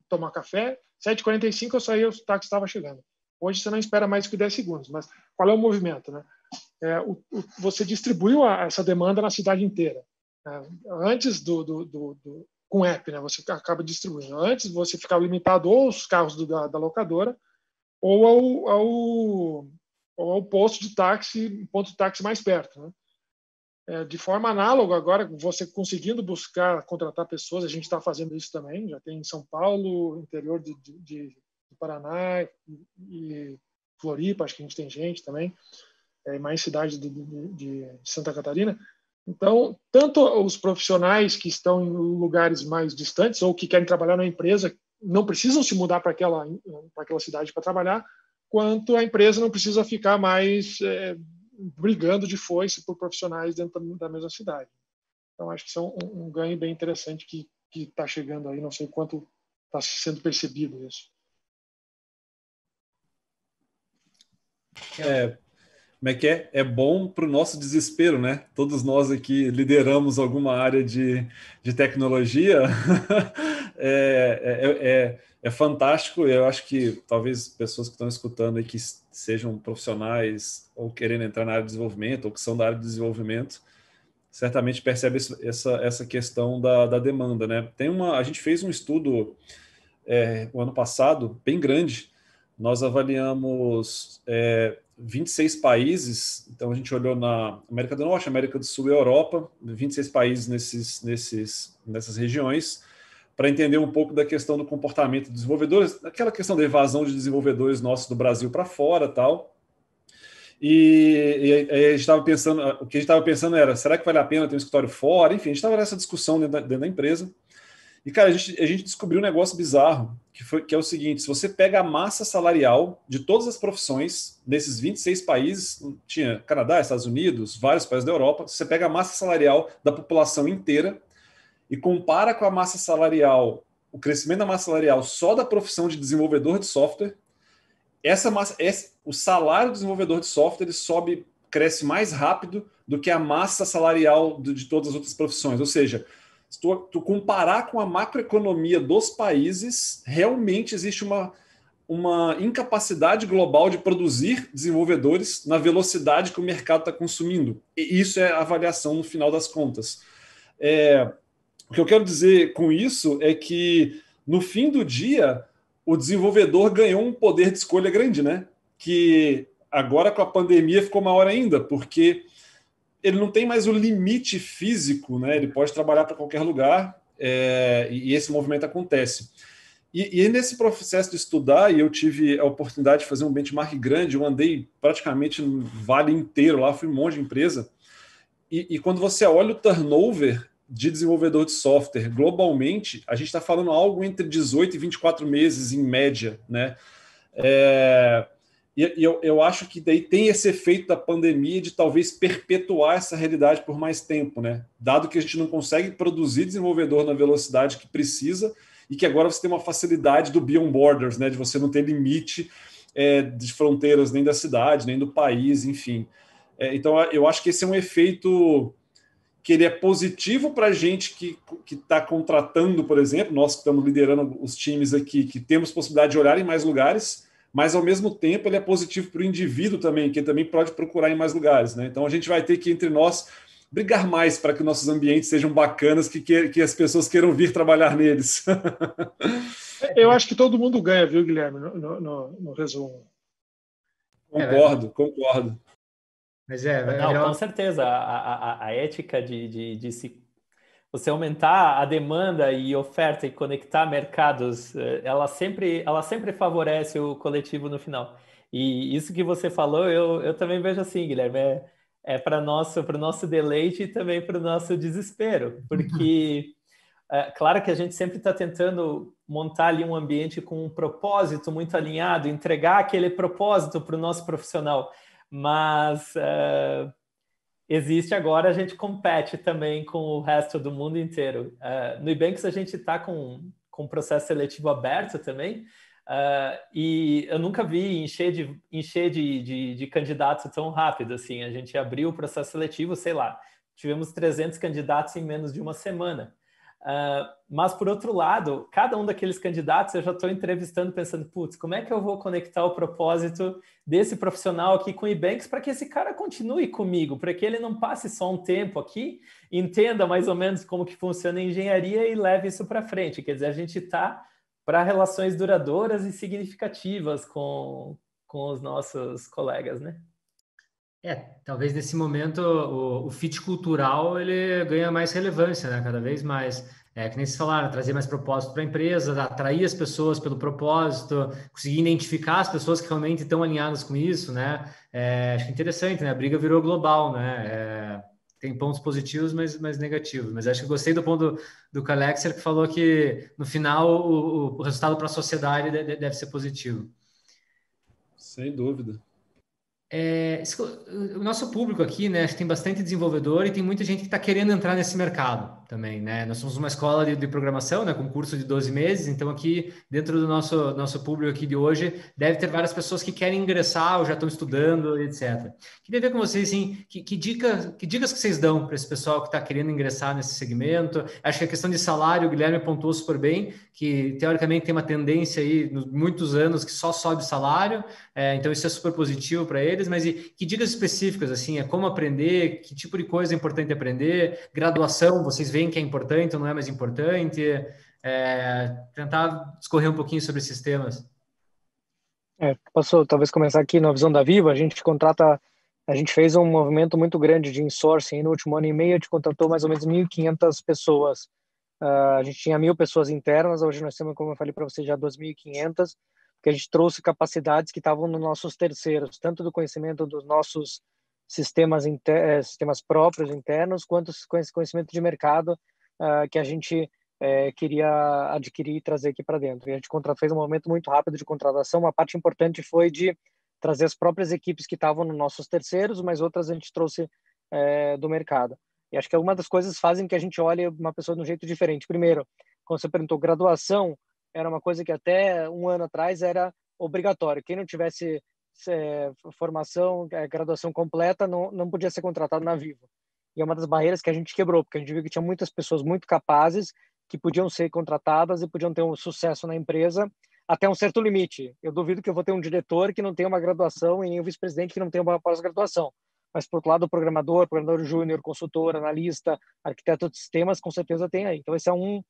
tomar café. 7h45 eu saía, o táxi estava chegando. Hoje você não espera mais que 10 segundos, mas qual é o movimento, né? Você distribuiu essa demanda na cidade inteira. Antes com app, né? Você acaba distribuindo. Antes você ficava limitado ou aos carros da locadora ou ao posto de táxi, ponto de táxi mais perto, né? De forma análoga, agora, você conseguindo buscar, contratar pessoas, a gente está fazendo isso também, já tem em São Paulo, interior do Paraná e Floripa, acho que a gente tem gente também, mais cidades de Santa Catarina. Então, tanto os profissionais que estão em lugares mais distantes ou que querem trabalhar na empresa não precisam se mudar para aquela cidade para trabalhar, quanto a empresa não precisa ficar mais brigando de foice por profissionais dentro da mesma cidade. Então, acho que isso é um ganho bem interessante que está chegando aí, não sei quanto está sendo percebido isso. Como é que é? É bom para o nosso desespero, né? Todos nós aqui lideramos alguma área de tecnologia. É fantástico. Eu acho que talvez pessoas que estão escutando aí que sejam profissionais ou querendo entrar na área de desenvolvimento ou que são da área de desenvolvimento, certamente percebe essa questão da demanda, né? A gente fez um estudo o ano passado, bem grande. Nós avaliamos 26 países, então a gente olhou na América do Norte, América do Sul e Europa, 26 países nessas regiões, para entender um pouco da questão do comportamento dos desenvolvedores, aquela questão da evasão de desenvolvedores nossos do Brasil para fora, tal. E a gente estava pensando, o que a gente estava pensando era, será que vale a pena ter um escritório fora? Enfim, a gente estava nessa discussão dentro da empresa. E, cara, a gente descobriu um negócio bizarro, que é o seguinte: se você pega a massa salarial de todas as profissões, desses 26 países, tinha Canadá, Estados Unidos, vários países da Europa, você pega a massa salarial da população inteira e compara com a massa salarial, o crescimento da massa salarial só da profissão de desenvolvedor de software, o salário do desenvolvedor de software cresce mais rápido do que a massa salarial de todas as outras profissões. Ou seja, se tu comparar com a macroeconomia dos países, realmente existe uma incapacidade global de produzir desenvolvedores na velocidade que o mercado está consumindo. E isso é a avaliação no final das contas. O que eu quero dizer com isso é que, no fim do dia, o desenvolvedor ganhou um poder de escolha grande, né? Que agora com a pandemia ficou maior ainda, porque ele não tem mais o limite físico, né? Ele pode trabalhar para qualquer lugar, e esse movimento acontece. E nesse processo de estudar, e eu tive a oportunidade de fazer um benchmark grande, eu andei praticamente no vale inteiro lá, fui um monte de empresa, e quando você olha o turnover de desenvolvedor de software globalmente, a gente está falando algo entre 18 e 24 meses em média, né? E eu acho que daí tem esse efeito da pandemia de talvez perpetuar essa realidade por mais tempo, né? Dado que a gente não consegue produzir desenvolvedor na velocidade que precisa e que agora você tem uma facilidade do Beyond Borders, né? De você não ter limite de fronteiras nem da cidade, nem do país, enfim. Então, eu acho que esse é um efeito que ele é positivo para a gente que está contratando, por exemplo, nós que estamos liderando os times aqui, que temos possibilidade de olhar em mais lugares, mas, ao mesmo tempo, ele é positivo para o indivíduo também, que também pode procurar em mais lugares, né? Então, a gente vai ter que, entre nós, brigar mais para que nossos ambientes sejam bacanas, que as pessoas queiram vir trabalhar neles. Eu acho que todo mundo ganha, viu, Guilherme, no resumo. Concordo. Mas não, com certeza. A ética de se você aumentar a demanda e oferta e conectar mercados, ela sempre favorece o coletivo no final. E isso que você falou, eu também vejo assim, Guilherme, para o nosso deleite e também para o nosso desespero, porque claro que a gente sempre está tentando montar ali um ambiente com um propósito muito alinhado, entregar aquele propósito para o nosso profissional, mas existe agora, a gente compete também com o resto do mundo inteiro. No Ebanks a gente está com um processo seletivo aberto também, e eu nunca vi encher de candidatos tão rápido assim. A gente abriu o processo seletivo, sei lá, tivemos 300 candidatos em menos de uma semana. Mas, por outro lado, cada um daqueles candidatos eu já estou entrevistando pensando, putz, como é que eu vou conectar o propósito desse profissional aqui com o Ebanks para que esse cara continue comigo, para que ele não passe só um tempo aqui, entenda mais ou menos como que funciona a engenharia e leve isso para frente. Quer dizer, a gente está para relações duradouras e significativas com os nossos colegas, né? Talvez nesse momento o fit cultural ele ganha mais relevância, né? Cada vez mais. Que nem vocês falaram, trazer mais propósito para a empresa, atrair as pessoas pelo propósito, conseguir identificar as pessoas que realmente estão alinhadas com isso, né? Acho interessante, né? A briga virou global, né? Tem pontos positivos, mas negativos. Mas acho que gostei do ponto do Calexer, que falou que no final o resultado para a sociedade deve ser positivo. Sem dúvida. O nosso público aqui, né, acho que tem bastante desenvolvedor e tem muita gente que está querendo entrar nesse mercado também, né? Nós somos uma escola de programação, né, com curso de 12 meses, então aqui dentro do nosso público aqui de hoje deve ter várias pessoas que querem ingressar ou já estão estudando, etc. Queria ver com vocês, assim, que dicas que vocês dão para esse pessoal que está querendo ingressar nesse segmento? Acho que a questão de salário, o Guilherme pontuou super bem, que teoricamente tem uma tendência aí, nos muitos anos, que só sobe salário, então isso é super positivo para eles, mas que dicas específicas, assim, como aprender, que tipo de coisa é importante aprender, graduação, vocês veem que é importante ou não é mais importante, tentar discorrer um pouquinho sobre esses temas. Posso talvez começar aqui na visão da Viva. A gente fez um movimento muito grande de insourcing. No último ano e meio, a gente contratou mais ou menos 1.500 pessoas. A gente tinha 1.000 pessoas internas, hoje nós temos, como eu falei para vocês, já 2.500, porque a gente trouxe capacidades que estavam nos nossos terceiros, tanto do conhecimento dos nossos sistemas próprios internos, quanto conhecimento de mercado que a gente queria adquirir e trazer aqui para dentro. E a gente fez um movimento muito rápido de contratação. Uma parte importante foi de trazer as próprias equipes que estavam nos nossos terceiros, mas outras a gente trouxe do mercado. E acho que uma das coisas fazem que a gente olhe uma pessoa de um jeito diferente. Primeiro, quando você perguntou graduação, era uma coisa que até um ano atrás era obrigatório. Quem não tivesse formação, graduação completa, não podia ser contratado na Vivo. E é uma das barreiras que a gente quebrou, porque a gente viu que tinha muitas pessoas muito capazes que podiam ser contratadas e podiam ter um sucesso na empresa até um certo limite. Eu duvido que eu vou ter um diretor que não tenha uma graduação e nem um vice-presidente que não tenha uma pós-graduação. Mas, por outro lado, o programador júnior, consultor, analista, arquiteto de sistemas, com certeza tem aí. Então, esse é um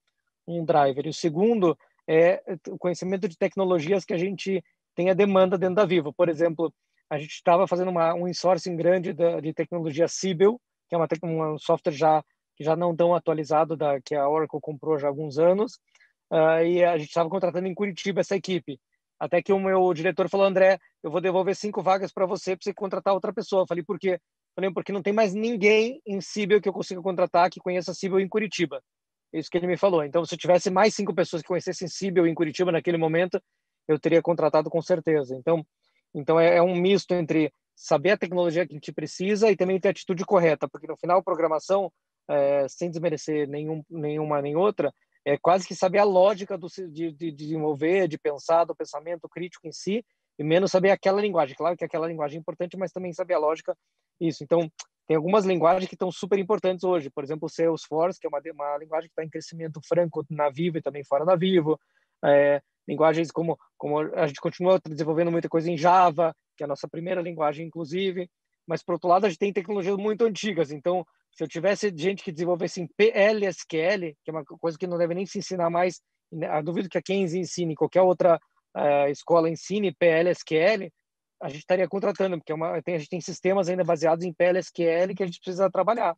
driver. E o segundo é o conhecimento de tecnologias que a gente tem a demanda dentro da Vivo. Por exemplo, a gente estava fazendo um insourcing grande de tecnologia Siebel, que é um software que já não tão atualizado, que a Oracle comprou já há alguns anos, e a gente estava contratando em Curitiba essa equipe. Até que o meu diretor falou, André, eu vou devolver 5 vagas para você contratar outra pessoa. Eu falei, por quê? Falei, porque não tem mais ninguém em Siebel que eu consiga contratar que conheça Siebel em Curitiba. Isso que ele me falou. Então, se eu tivesse mais 5 pessoas que conhecessem Siebel em Curitiba naquele momento, eu teria contratado com certeza. Então é um misto entre saber a tecnologia que a gente precisa e também ter a atitude correta, porque no final, programação, sem desmerecer nenhuma nem outra, é quase que saber a lógica de desenvolver, de pensar, do pensamento crítico em si, e menos saber aquela linguagem. Claro que aquela linguagem é importante, mas também saber a lógica, isso. Então, tem algumas linguagens que estão super importantes hoje. Por exemplo, o Salesforce, que é uma linguagem que está em crescimento franco na Vivo e também fora da Vivo. Linguagens como a gente continua desenvolvendo muita coisa em Java, que é a nossa primeira linguagem, inclusive. Mas, por outro lado, a gente tem tecnologias muito antigas. Então, se eu tivesse gente que desenvolvesse em PLSQL, que é uma coisa que não deve nem se ensinar mais, eu duvido que a Kenzie ensine, qualquer outra escola ensine PLSQL, a gente estaria contratando, porque a gente tem sistemas ainda baseados em PLSQL que a gente precisa trabalhar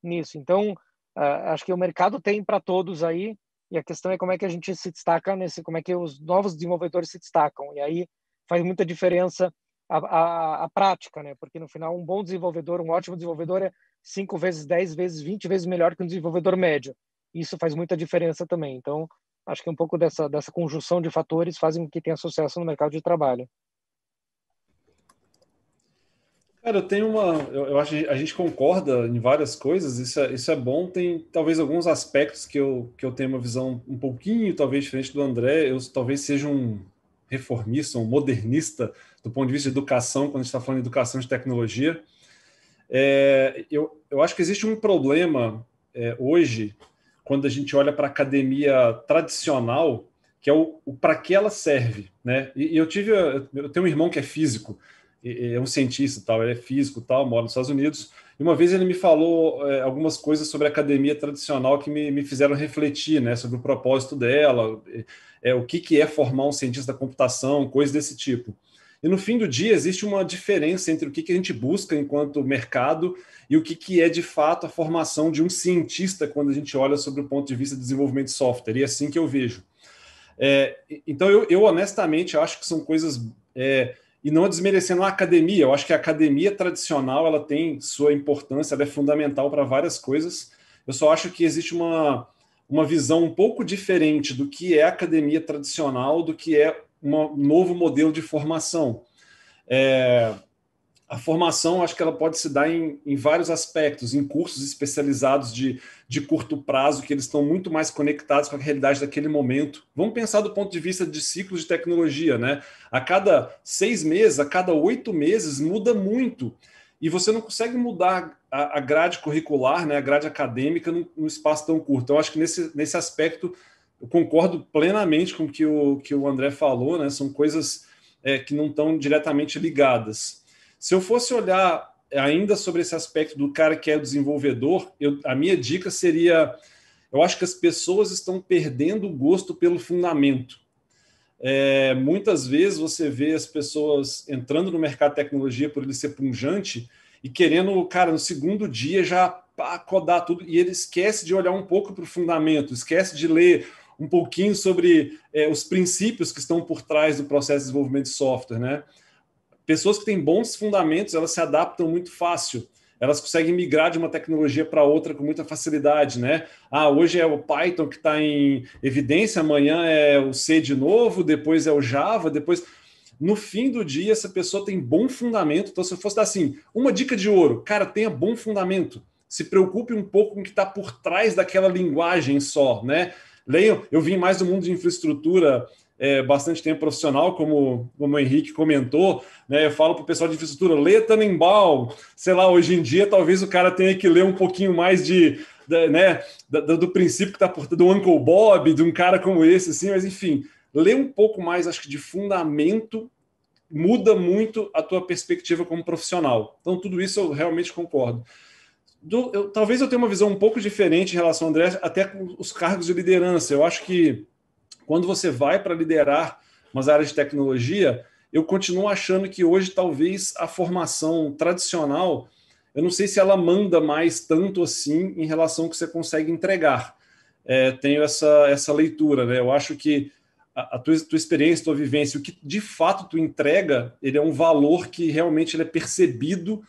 nisso. Então, acho que o mercado tem para todos aí, e a questão é como é que a gente se destaca como é que os novos desenvolvedores se destacam. E aí faz muita diferença a prática, né? Porque no final um bom desenvolvedor, um ótimo desenvolvedor é 5 vezes, 10 vezes, 20 vezes melhor que um desenvolvedor médio. Isso faz muita diferença também. Então, acho que um pouco dessa conjunção de fatores fazem com que tenha sucesso no mercado de trabalho. Cara, eu acho que a gente concorda em várias coisas, isso é bom. Tem talvez alguns aspectos que eu tenho uma visão um pouquinho, talvez, diferente do André. Eu talvez seja um reformista, um modernista do ponto de vista de educação, quando a gente está falando de educação de tecnologia. Eu acho que existe um problema hoje quando a gente olha para a academia tradicional, que é o para que ela serve, né? E eu tenho um irmão que é físico, é um cientista, tal, ele é físico, tal, mora nos Estados Unidos. E uma vez ele me falou algumas coisas sobre a academia tradicional que me fizeram refletir, né, sobre o propósito dela, o que é formar um cientista da computação, coisas desse tipo. E no fim do dia existe uma diferença entre o que a gente busca enquanto mercado e o que é de fato a formação de um cientista quando a gente olha sobre o ponto de vista de desenvolvimento de software. E é assim que eu vejo. Então eu honestamente acho que são coisas... E não desmerecendo a academia, eu acho que a academia tradicional ela tem sua importância, ela é fundamental para várias coisas. Eu só acho que existe uma visão um pouco diferente do que é a academia tradicional, do que é um novo modelo de formação. A formação, acho que ela pode se dar em vários aspectos, em cursos especializados de curto prazo, que eles estão muito mais conectados com a realidade daquele momento. Vamos pensar do ponto de vista de ciclos de tecnologia, né? A cada 6 meses, a cada 8 meses, muda muito. E você não consegue mudar a grade curricular, né, a grade acadêmica, num espaço tão curto. Então, acho que nesse aspecto, eu concordo plenamente com o que o André falou, né? São coisas que não estão diretamente ligadas. Se eu fosse olhar ainda sobre esse aspecto do cara que é o desenvolvedor, a minha dica seria, eu acho que as pessoas estão perdendo o gosto pelo fundamento. Muitas vezes você vê as pessoas entrando no mercado de tecnologia por ele ser pungente e querendo, cara, no segundo dia já codar tudo, e ele esquece de olhar um pouco para o fundamento, esquece de ler um pouquinho sobre os princípios que estão por trás do processo de desenvolvimento de software, né? Pessoas que têm bons fundamentos, elas se adaptam muito fácil. Elas conseguem migrar de uma tecnologia para outra com muita facilidade, né? Hoje é o Python que está em evidência, amanhã é o C de novo, depois é o Java, depois... No fim do dia, essa pessoa tem bom fundamento. Então, se eu fosse dar assim, uma dica de ouro, cara, tenha bom fundamento. Se preocupe um pouco com o que está por trás daquela linguagem só, né? Leiam, eu vim mais do mundo de infraestrutura bastante tempo profissional, como o Henrique comentou, né? Eu falo para o pessoal de infraestrutura, lê Tannenbaum, sei lá, hoje em dia talvez o cara tenha que ler um pouquinho mais do princípio que está por trás do Uncle Bob, de um cara como esse, assim, mas enfim, lê um pouco mais, acho que de fundamento, muda muito a tua perspectiva como profissional. Então, tudo isso eu realmente concordo. Talvez eu tenha uma visão um pouco diferente em relação ao André, até com os cargos de liderança. Eu acho que quando você vai para liderar umas áreas de tecnologia, eu continuo achando que hoje talvez a formação tradicional, eu não sei se ela manda mais tanto assim em relação ao que você consegue entregar. Tenho essa leitura, né? Eu acho que a tua experiência, a tua vivência, o que de fato tu entrega, ele é um valor que realmente ele é percebido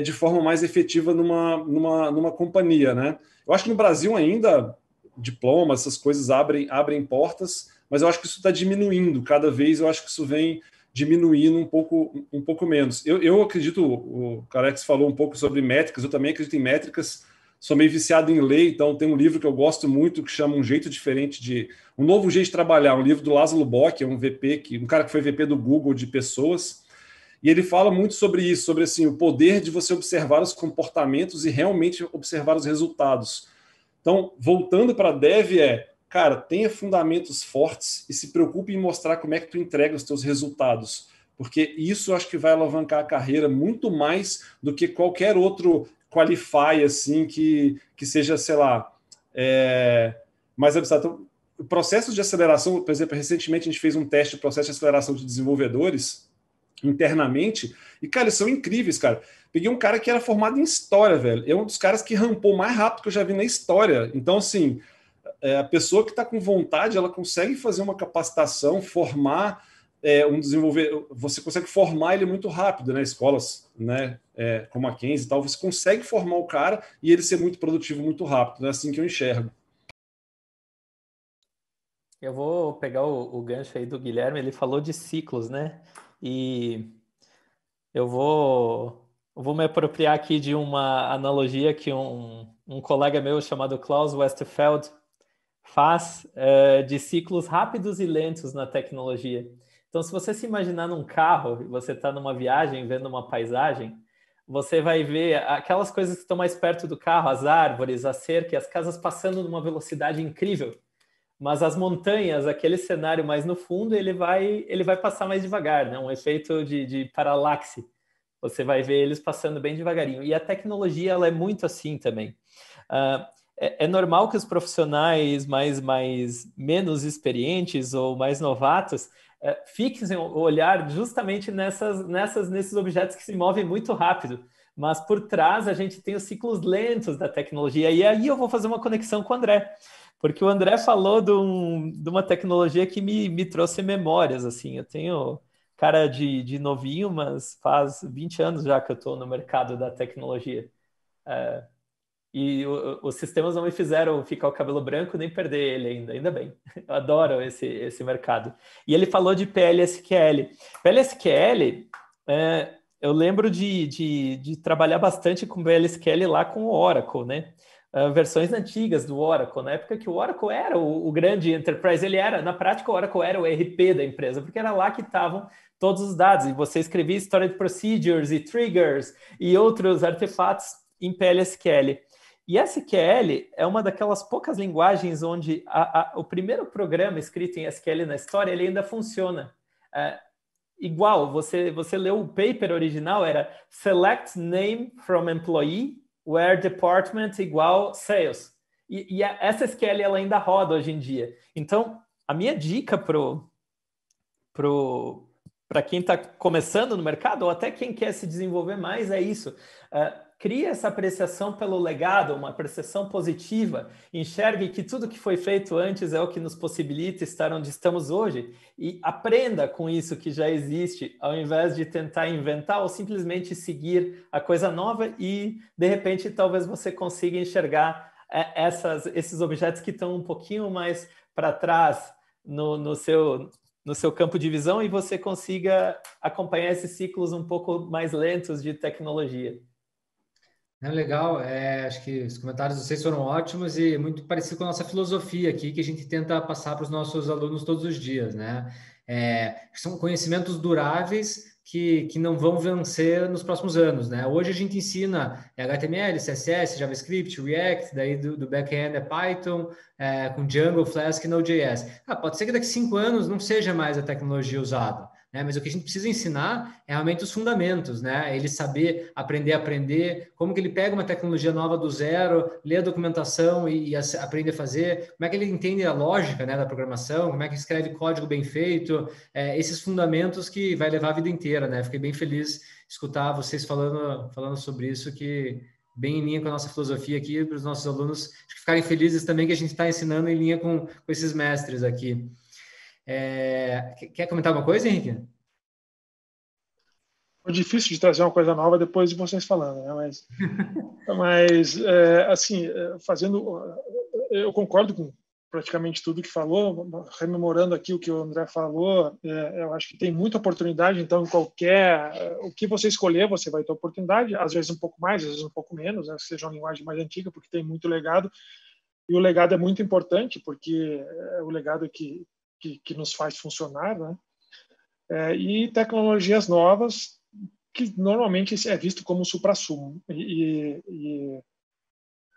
de forma mais efetiva numa companhia, né? Eu acho que no Brasil ainda diploma, essas coisas abrem portas, mas eu acho que isso está diminuindo. Cada vez eu acho que isso vem diminuindo um pouco menos. Eu acredito, o Calex falou um pouco sobre métricas, eu também acredito em métricas, sou meio viciado em ler, então tem um livro que eu gosto muito que chama Um Novo Jeito de Trabalhar, um livro do Laszlo Bock, um cara que foi VP do Google de pessoas, e ele fala muito sobre isso, sobre assim, o poder de você observar os comportamentos e realmente observar os resultados. Então, voltando para dev cara, tenha fundamentos fortes e se preocupe em mostrar como é que tu entrega os teus resultados, porque isso eu acho que vai alavancar a carreira muito mais do que qualquer outro qualify assim que seja, sei lá, mais abstrato. Então, o processo de aceleração, por exemplo, recentemente a gente fez um teste de processo de aceleração de desenvolvedores internamente, e, cara, eles são incríveis, cara. Peguei um cara que era formado em história, velho. É um dos caras que rampou mais rápido que eu já vi na história. Então, assim, a pessoa que está com vontade, ela consegue fazer uma capacitação, formar um desenvolvedor. Você consegue formar ele muito rápido, né? Escolas, né? Como a Kenzie e tal, você consegue formar o cara e ele ser muito produtivo muito rápido. É assim que eu enxergo. Eu vou pegar o gancho aí do Guilherme, ele falou de ciclos, né? E eu vou me apropriar aqui de uma analogia que um colega meu chamado Klaus Westfeld faz de ciclos rápidos e lentos na tecnologia. Então, se você se imaginar num carro e você está numa viagem, vendo uma paisagem, você vai ver aquelas coisas que estão mais perto do carro, as árvores, a cerca, as casas passando numa velocidade incrível. Mas as montanhas, aquele cenário mais no fundo, ele vai passar mais devagar, né? Um efeito de paralaxe. Você vai ver eles passando bem devagarinho. E a tecnologia, ela é muito assim também. É normal que os profissionais menos experientes ou mais novatos fixem o olhar justamente nesses objetos que se movem muito rápido. Mas por trás a gente tem os ciclos lentos da tecnologia. E aí eu vou fazer uma conexão com o André. Porque o André falou de uma tecnologia que me trouxe memórias, assim. Eu tenho cara de novinho, mas faz 20 anos já que eu estou no mercado da tecnologia. E os sistemas não me fizeram ficar o cabelo branco nem perder ele ainda bem. Eu adoro esse mercado. E ele falou de PLSQL. PLSQL, eu lembro de trabalhar bastante com PLSQL lá com o Oracle, né? Versões antigas do Oracle, na época que o Oracle era o grande enterprise, na prática o Oracle era o ERP da empresa, porque era lá que estavam todos os dados, e você escrevia storage procedures e triggers e outros artefatos em PLSQL. E SQL é uma daquelas poucas linguagens onde o primeiro programa escrito em SQL na história, ele ainda funciona. Igual, você leu o paper original, era select name from employee where department igual sales. E essa SQL ela ainda roda hoje em dia. Então, a minha dica para quem está começando no mercado, ou até quem quer se desenvolver mais, é isso. Crie essa apreciação pelo legado, uma apreciação positiva. Enxergue que tudo que foi feito antes é o que nos possibilita estar onde estamos hoje. E aprenda com isso que já existe, ao invés de tentar inventar ou simplesmente seguir a coisa nova e, de repente, talvez você consiga enxergar esses objetos que estão um pouquinho mais para trás no seu campo de visão e você consiga acompanhar esses ciclos um pouco mais lentos de tecnologia. Legal, acho que os comentários de vocês foram ótimos e muito parecido com a nossa filosofia aqui, que a gente tenta passar para os nossos alunos todos os dias, né? São conhecimentos duráveis que não vão vencer nos próximos anos, né? Hoje a gente ensina HTML, CSS, JavaScript, React, daí do back-end é Python, com Django, Flask e Node.js. Pode ser que daqui a 5 anos não seja mais a tecnologia usada, né? Mas o que a gente precisa ensinar é realmente os fundamentos, né? Ele saber aprender, como que ele pega uma tecnologia nova do zero, lê a documentação e aprende a fazer, como é que ele entende a lógica, né, da programação, como é que escreve código bem feito, esses fundamentos que vai levar a vida inteira, né? Fiquei bem feliz de escutar vocês falando sobre isso, que bem em linha com a nossa filosofia aqui, para os nossos alunos ficarem felizes também que a gente está ensinando em linha com esses mestres aqui. Quer comentar alguma coisa, Henrique? É difícil de trazer uma coisa nova depois de vocês falando, né? Mas assim, eu concordo com praticamente tudo que falou, rememorando aqui o que o André falou, eu acho que tem muita oportunidade, então o que você escolher, você vai ter oportunidade, às vezes um pouco mais, às vezes um pouco menos, né? Seja uma linguagem mais antiga, porque tem muito legado, e o legado é muito importante, porque é o legado que nos faz funcionar, né? E tecnologias novas, que normalmente é visto como supra-sumo.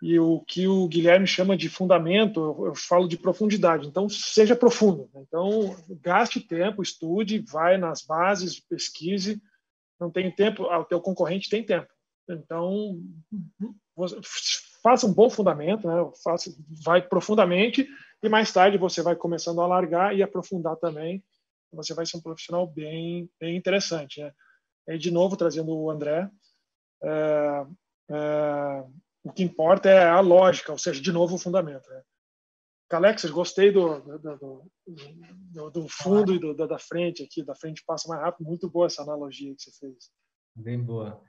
E o que o Guilherme chama de fundamento, eu falo de profundidade. Então, seja profundo. Então, gaste tempo, estude, vai nas bases, pesquise. Não tem tempo, o teu concorrente tem tempo. Então, faça um bom fundamento, né? Vai profundamente e mais tarde você vai começando a alargar e aprofundar também. Você vai ser um profissional bem interessante, né? E, de novo, trazendo o André, o que importa é a lógica, ou seja, de novo, o fundamento. Né? Calexer, gostei do fundo e da frente aqui. Da frente passa mais rápido. Muito boa essa analogia que você fez. Bem boa.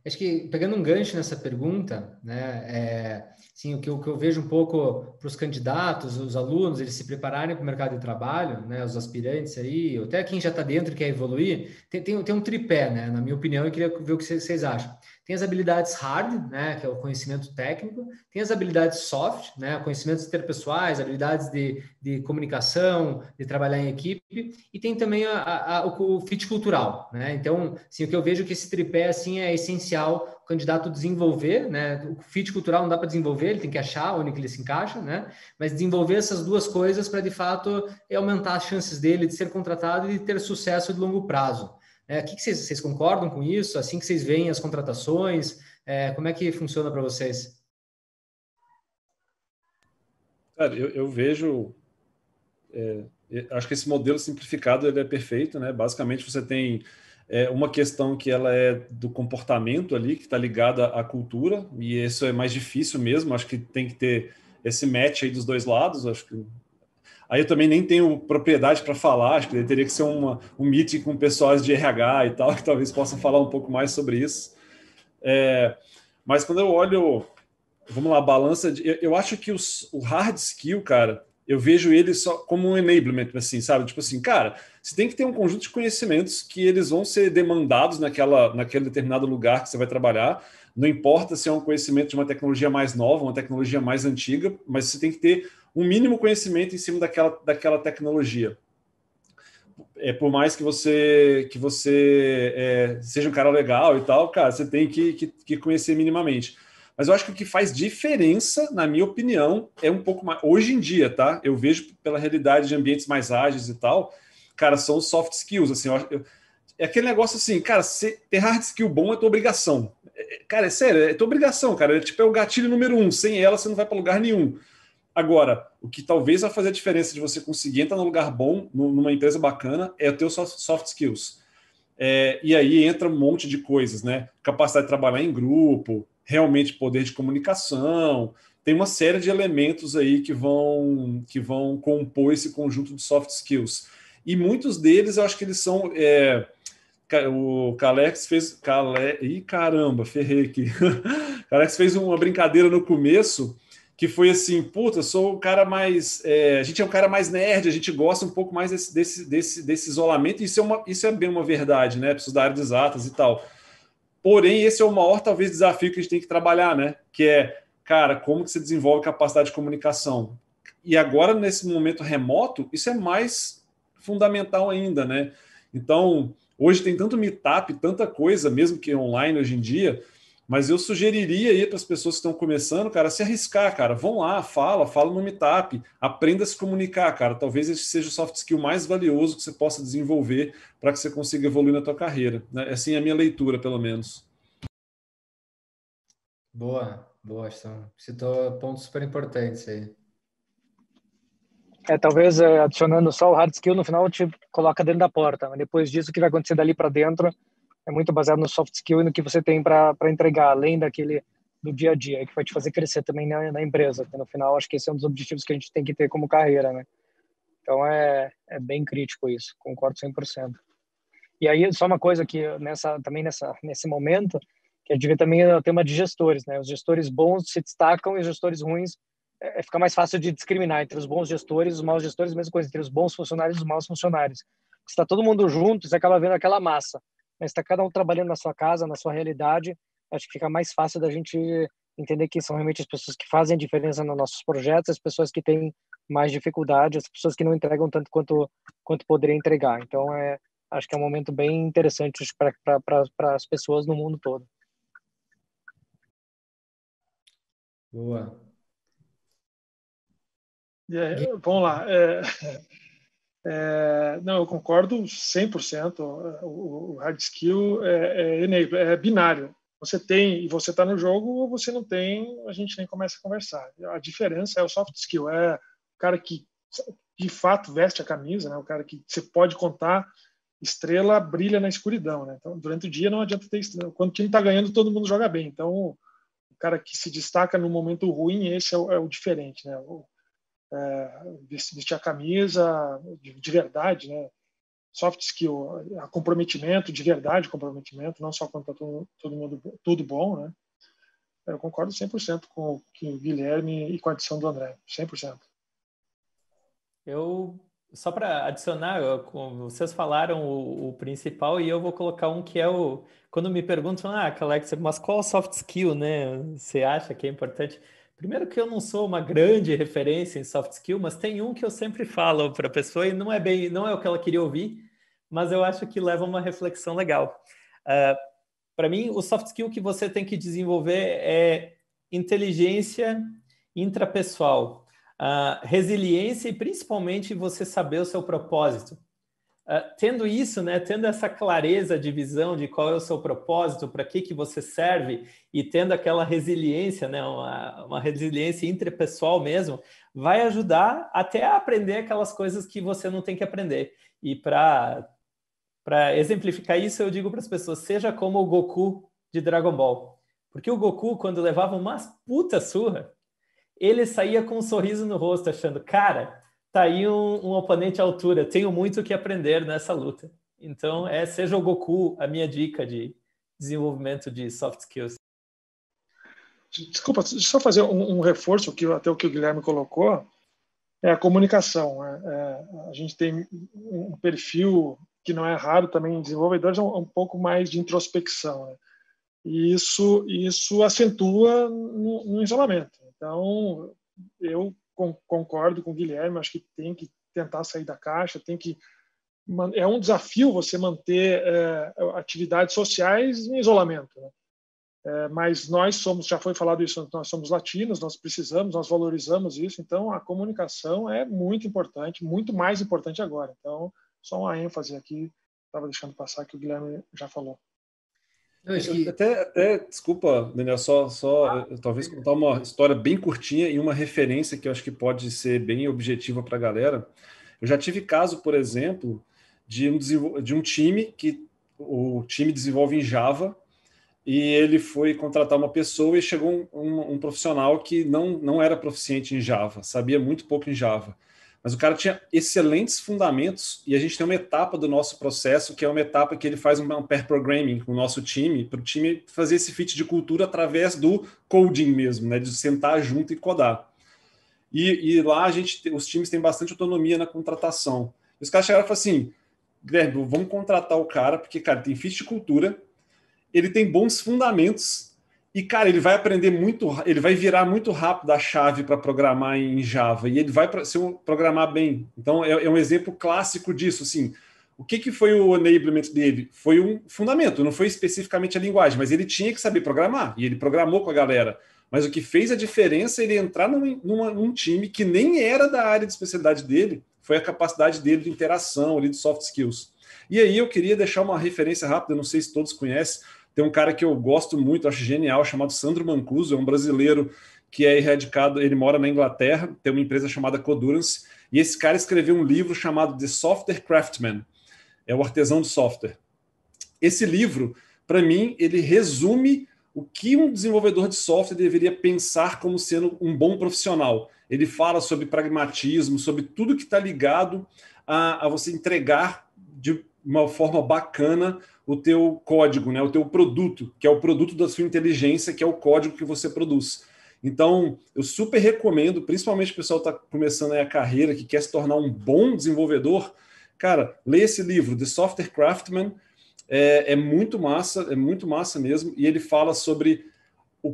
Acho que, pegando um gancho nessa pergunta, né, sim, o que eu vejo um pouco para os candidatos, os alunos, eles se prepararem para o mercado de trabalho, né, os aspirantes aí, até quem já está dentro e quer evoluir, tem um tripé, né, na minha opinião, eu queria ver o que vocês acham. Tem as habilidades hard, né, que é o conhecimento técnico, tem as habilidades soft, né, conhecimentos interpessoais, habilidades de comunicação, de trabalhar em equipe, e tem também o fit cultural, né, então, assim, o que eu vejo é que esse tripé assim é essencial o candidato desenvolver, né? O fit cultural não dá para desenvolver, ele tem que achar onde que ele se encaixa, né? Mas desenvolver essas duas coisas para de fato aumentar as chances dele de ser contratado e de ter sucesso de longo prazo. O que vocês concordam com isso? Assim que vocês veem as contratações, como é que funciona para vocês? Cara, eu vejo, acho que esse modelo simplificado ele é perfeito, né? Basicamente você tem uma questão que ela é do comportamento ali, que está ligada à cultura, e isso é mais difícil mesmo, acho que tem que ter esse match aí dos dois lados, acho que... Aí eu também nem tenho propriedade para falar, acho que teria que ser um meeting com pessoas de RH e tal, que talvez possam falar um pouco mais sobre isso. Mas quando eu olho, vamos lá, a balança, eu acho que o hard skill, cara, eu vejo ele só como um enablement, assim, sabe? Tipo assim, cara, você tem que ter um conjunto de conhecimentos que eles vão ser demandados naquele determinado lugar que você vai trabalhar. Não importa se é um conhecimento de uma tecnologia mais nova, uma tecnologia mais antiga, mas você tem que ter um mínimo conhecimento em cima daquela tecnologia. Por mais que você seja um cara legal e tal, cara, você tem que conhecer minimamente. Mas eu acho que o que faz diferença, na minha opinião, é um pouco mais... Hoje em dia, tá? Eu vejo pela realidade de ambientes mais ágeis e tal, cara, são os soft skills, assim, é aquele negócio assim, cara, ter hard skill bom é tua obrigação. Cara, é sério, é tua obrigação, cara. É o gatilho número 1. Sem ela, você não vai para lugar nenhum. Agora, o que talvez vai fazer a diferença de você conseguir entrar num lugar bom, numa empresa bacana, é o teu soft skills. E aí entra um monte de coisas, né? Capacidade de trabalhar em grupo, realmente poder de comunicação. Tem uma série de elementos aí que vão compor esse conjunto de soft skills. E muitos deles, eu acho que eles são... o Calex fez... Ih, caramba, ferrei aqui. O Calex fez uma brincadeira no começo que foi assim, puta, eu sou o cara mais... a gente é um cara mais nerd, a gente gosta um pouco mais desse isolamento, e isso é bem uma verdade, né? Preciso da área de exatas e tal. Porém, esse é o maior, talvez, desafio que a gente tem que trabalhar, né? Que é, cara, como que você desenvolve capacidade de comunicação? E agora, nesse momento remoto, isso é mais fundamental ainda, né? Então, hoje tem tanto meetup, tanta coisa, mesmo que online hoje em dia, mas eu sugeriria aí para as pessoas que estão começando, cara, se arriscar, cara. Vão lá, fala no meetup, aprenda a se comunicar, cara. Talvez esse seja o soft skill mais valioso que você possa desenvolver para que você consiga evoluir na tua carreira, né? Assim é a minha leitura, pelo menos. Boa, citou pontos super importantes aí. Talvez adicionando só o hard skill, no final te coloca dentro da porta, mas depois disso o que vai acontecer dali para dentro é muito baseado no soft skill e no que você tem para entregar, além daquele do dia a dia, que vai te fazer crescer também na empresa, que no final acho que esse é um dos objetivos que a gente tem que ter como carreira, né? Então é bem crítico isso, concordo 100%. E aí só uma coisa que nesse momento, que a gente vê também é o tema de gestores, né? Os gestores bons se destacam e os gestores ruins fica mais fácil de discriminar entre os bons gestores e os maus gestores, mesma coisa entre os bons funcionários e os maus funcionários. Se está todo mundo junto, você acaba vendo aquela massa. Mas está cada um trabalhando na sua casa, na sua realidade, acho que fica mais fácil da gente entender que são realmente as pessoas que fazem a diferença nos nossos projetos, as pessoas que têm mais dificuldade, as pessoas que não entregam tanto quanto poderiam entregar. Então, acho que é um momento bem interessante para as pessoas no mundo todo. Boa. Vamos lá. Não, eu concordo 100%. O hard skill é binário. Você tem e você está no jogo, ou você não tem, a gente nem começa a conversar. A diferença é o soft skill, é o cara que de fato veste a camisa, né? O cara que você pode contar, estrela brilha na escuridão, né? Então, durante o dia não adianta ter estrela. Quando o time está ganhando, todo mundo joga bem. Então, o cara que se destaca no momento ruim, esse é o diferente, né? Vestir a camisa de verdade, né? Soft skill, comprometimento de verdade, comprometimento, não só quando está todo mundo tudo bom, né? Eu concordo 100% com o Guilherme e com a adição do André, 100%. Só para adicionar, vocês falaram o principal e eu vou colocar um que é quando me perguntam, Alex, mas qual soft skill, né? Você acha que é importante? Primeiro que eu não sou uma grande referência em soft skill, mas tem um que eu sempre falo para a pessoa e não é o que ela queria ouvir, mas eu acho que leva uma reflexão legal. para mim, o soft skill que você tem que desenvolver é inteligência intrapessoal, resiliência e principalmente você saber o seu propósito. Tendo isso, né, tendo essa clareza de visão de qual é o seu propósito, para que você serve, e tendo aquela resiliência, né, uma resiliência intrapessoal mesmo, vai ajudar até a aprender aquelas coisas que você não tem que aprender. E para exemplificar isso, eu digo para as pessoas, seja como o Goku de Dragon Ball. Porque o Goku, quando levava uma puta surra, ele saía com um sorriso no rosto, achando, cara, tá aí um oponente à altura, tenho muito o que aprender nessa luta. Então, seja o Goku a minha dica de desenvolvimento de soft skills. Desculpa, deixa eu só fazer um reforço, até o que o Guilherme colocou, é a comunicação. A gente tem um perfil que não é raro também em desenvolvedores, um pouco mais de introspecção, né? E isso acentua no isolamento. Então, eu concordo com o Guilherme, acho que tem que tentar sair da caixa, é um desafio você manter atividades sociais em isolamento, né? Mas já foi falado isso, nós somos latinos, nós valorizamos isso, então a comunicação é muito importante, muito mais importante agora. Então, só uma ênfase aqui, estava deixando passar que o Guilherme já falou. Desculpa, Daniel, só talvez contar uma história bem curtinha e uma referência que eu acho que pode ser bem objetiva para a galera. Eu já tive caso, por exemplo, de um time que o time desenvolve em Java e ele foi contratar uma pessoa e chegou um profissional que não era proficiente em Java, sabia muito pouco em Java. Mas o cara tinha excelentes fundamentos e a gente tem uma etapa do nosso processo que é uma etapa que ele faz um pair programming com o nosso time, para o time fazer esse fit de cultura através do coding mesmo, né, de sentar junto e codar. E lá os times têm bastante autonomia na contratação. E os caras chegaram e falaram assim, Guilherme, vamos contratar o cara, porque, cara, tem fit de cultura, ele tem bons fundamentos e, cara, ele vai aprender ele vai virar muito rápido a chave para programar em Java e ele vai programar bem. Então, é um exemplo clássico disso, assim. O que foi o enablement dele? Foi um fundamento, não foi especificamente a linguagem, mas ele tinha que saber programar e ele programou com a galera. Mas o que fez a diferença é ele entrar num time que nem era da área de especialidade dele, foi a capacidade dele de interação, ali, de soft skills. E aí eu queria deixar uma referência rápida, não sei se todos conhecem, tem um cara que eu gosto muito, acho genial, chamado Sandro Mancuso, é um brasileiro que é erradicado, ele mora na Inglaterra, tem uma empresa chamada Codurance, e esse cara escreveu um livro chamado The Software Craftsman, é o artesão de software. Esse livro, para mim, ele resume o que um desenvolvedor de software deveria pensar como sendo um bom profissional. Ele fala sobre pragmatismo, sobre tudo que está ligado a você entregar de uma forma bacana o teu código, né? O teu produto, que é o produto da sua inteligência, que é o código que você produz. Então, eu super recomendo, principalmente o pessoal que está começando aí a carreira, que quer se tornar um bom desenvolvedor, cara, lê esse livro, The Software Craftsman, é muito massa mesmo, e ele fala sobre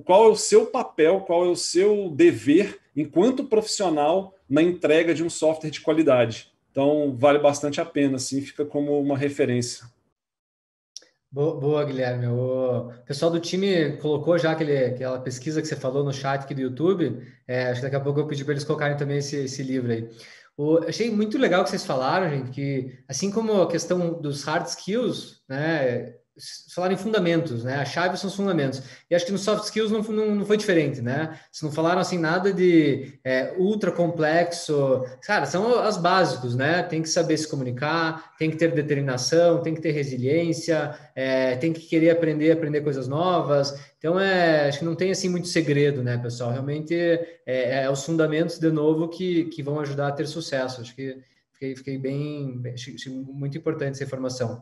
qual é o seu papel, qual é o seu dever enquanto profissional na entrega de um software de qualidade. Então, vale bastante a pena, assim, fica como uma referência. Boa, Guilherme. O pessoal do time colocou já aquela pesquisa que você falou no chat aqui do YouTube. Acho que daqui a pouco eu pedi para eles colocarem também esse livro aí. Achei muito legal o que vocês falaram, gente, que assim como a questão dos hard skills, né, falaram em fundamentos, né, a chave são os fundamentos, e acho que no soft skills não foi diferente, né, vocês não falaram assim nada de ultra complexo, cara, são os básicos, né, tem que saber se comunicar, tem que ter determinação, tem que ter resiliência, tem que querer aprender coisas novas, então acho que não tem assim muito segredo, né, pessoal, realmente os fundamentos de novo que vão ajudar a ter sucesso, acho que fiquei achei muito importante essa informação.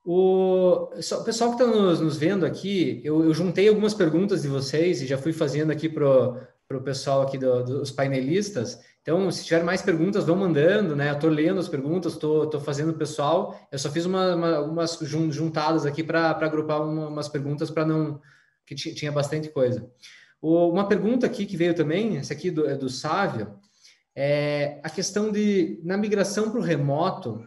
O pessoal que está nos vendo aqui, eu juntei algumas perguntas de vocês e já fui fazendo aqui para o pessoal aqui dos painelistas. Então, se tiver mais perguntas, vão mandando, né? Eu estou lendo as perguntas, estou fazendo o pessoal. Eu só fiz umas juntadas aqui para agrupar umas perguntas para não... que tinha bastante coisa. Uma pergunta aqui que veio também, essa aqui é do Sávio, é a questão na migração para o remoto,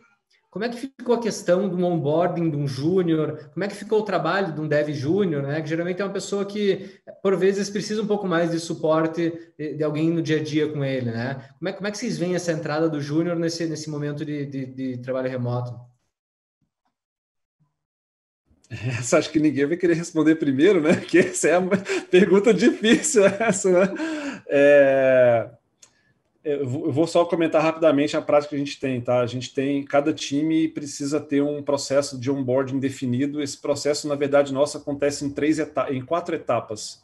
como é que ficou a questão do onboarding de um júnior? Como é que ficou o trabalho de um dev júnior, né? Que geralmente é uma pessoa que, por vezes, precisa um pouco mais de suporte de alguém no dia a dia com ele, né? Como é que vocês veem essa entrada do júnior nesse momento de trabalho remoto? Essa acho que ninguém vai querer responder primeiro, né? Porque essa é uma pergunta difícil, essa, né? Eu vou só comentar rapidamente a prática que a gente tem, tá? A gente tem, cada time precisa ter um processo de onboarding definido. Esse processo, na verdade, nosso acontece em 4 etapas.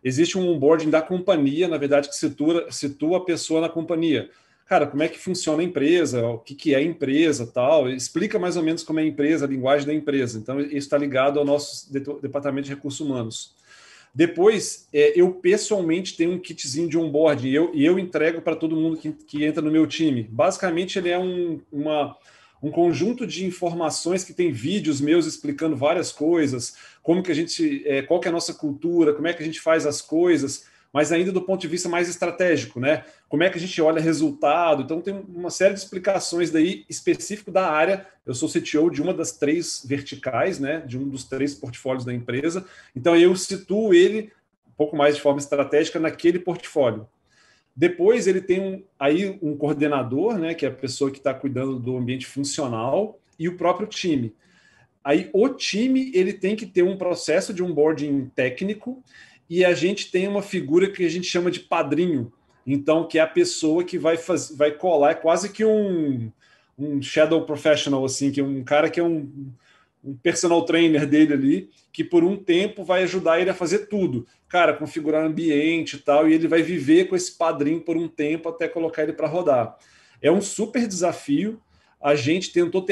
Existe um onboarding da companhia, na verdade, que situa a pessoa na companhia. Cara, como é que funciona a empresa, o que é a empresa, tal, explica mais ou menos como é a empresa, a linguagem da empresa. Então, isso está ligado ao nosso departamento de recursos humanos. Depois, eu pessoalmente tenho um kitzinho de onboarding e eu entrego para todo mundo que entra no meu time. Basicamente, ele é um conjunto de informações que tem vídeos meus explicando várias coisas, como que a gente, qual que é a nossa cultura, como é que a gente faz as coisas, mas ainda do ponto de vista mais estratégico, né? Como é que a gente olha resultado. Então, tem uma série de explicações daí específico da área. Eu sou CTO de uma das 3 verticais, né? De um dos 3 portfólios da empresa. Então, eu situo ele um pouco mais de forma estratégica naquele portfólio. Depois, ele tem aí um coordenador, né? Que é a pessoa que está cuidando do ambiente funcional, e o próprio time. Aí, o time ele tem que ter um processo de onboarding técnico, e a gente tem uma figura que a gente chama de padrinho. Então, que é a pessoa que vai colar, é quase que um shadow professional, assim, que é um cara que é um personal trainer dele ali, que por um tempo vai ajudar ele a fazer tudo. Cara, configurar ambiente e tal, e ele vai viver com esse padrinho por um tempo até colocar ele para rodar. É um super desafio. A gente tentou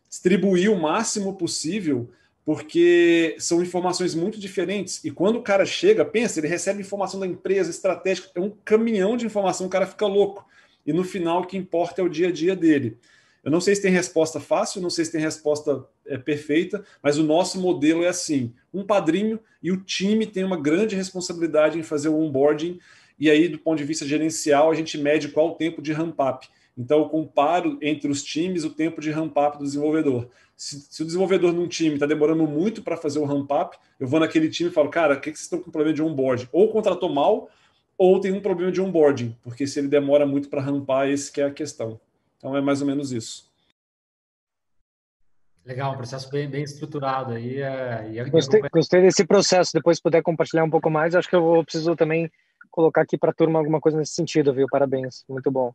distribuir o máximo possível, porque são informações muito diferentes. E quando o cara chega, pensa, ele recebe informação da empresa, estratégica, é um caminhão de informação, o cara fica louco. E no final, o que importa é o dia a dia dele. Eu não sei se tem resposta fácil, não sei se tem resposta perfeita, mas o nosso modelo é assim: um padrinho e o time tem uma grande responsabilidade em fazer o onboarding, e aí, do ponto de vista gerencial, a gente mede qual o tempo de ramp-up. Então, eu comparo entre os times o tempo de ramp-up do desenvolvedor. Se o desenvolvedor num time está demorando muito para fazer o ramp-up, eu vou naquele time e falo, cara, o que vocês estão com problema de onboarding? Ou contratou mal, ou tem um problema de onboarding, porque se ele demora muito para rampar, esse que é a questão. Então, é mais ou menos isso. Legal, um processo bem estruturado aí. Gostei desse processo. Depois, se puder compartilhar um pouco mais, acho que eu preciso também colocar aqui para a turma alguma coisa nesse sentido, viu? Parabéns, muito bom.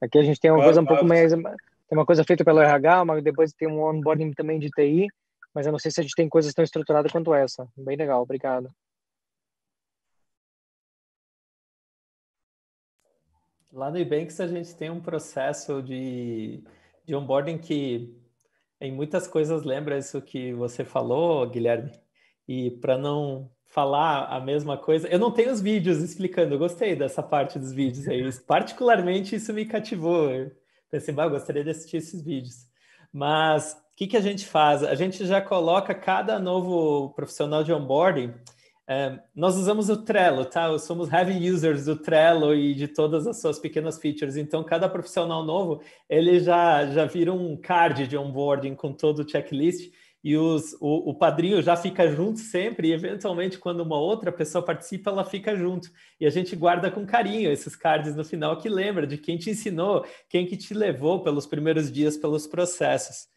Aqui a gente tem uma coisa um pouco mais... Tem uma coisa feita pelo RH, mas depois tem um onboarding também de TI, mas eu não sei se a gente tem coisas tão estruturadas quanto essa. Bem legal, obrigado. Lá no Ebanks a gente tem um processo de onboarding que em muitas coisas lembra isso que você falou, Guilherme. E para não falar a mesma coisa, eu não tenho os vídeos explicando, eu gostei dessa parte dos vídeos aí, particularmente isso me cativou. Eu pensei, eu gostaria de assistir esses vídeos. Mas o que a gente faz? A gente já coloca cada novo profissional de onboarding. Nós usamos o Trello, tá? Somos heavy users do Trello e de todas as suas pequenas features. Então, cada profissional novo, ele já vira um card de onboarding com todo o checklist e o padrinho já fica junto sempre e, eventualmente, quando uma outra pessoa participa, ela fica junto. E a gente guarda com carinho esses cards no final que lembra de quem te ensinou, quem que te levou pelos primeiros dias, pelos processos.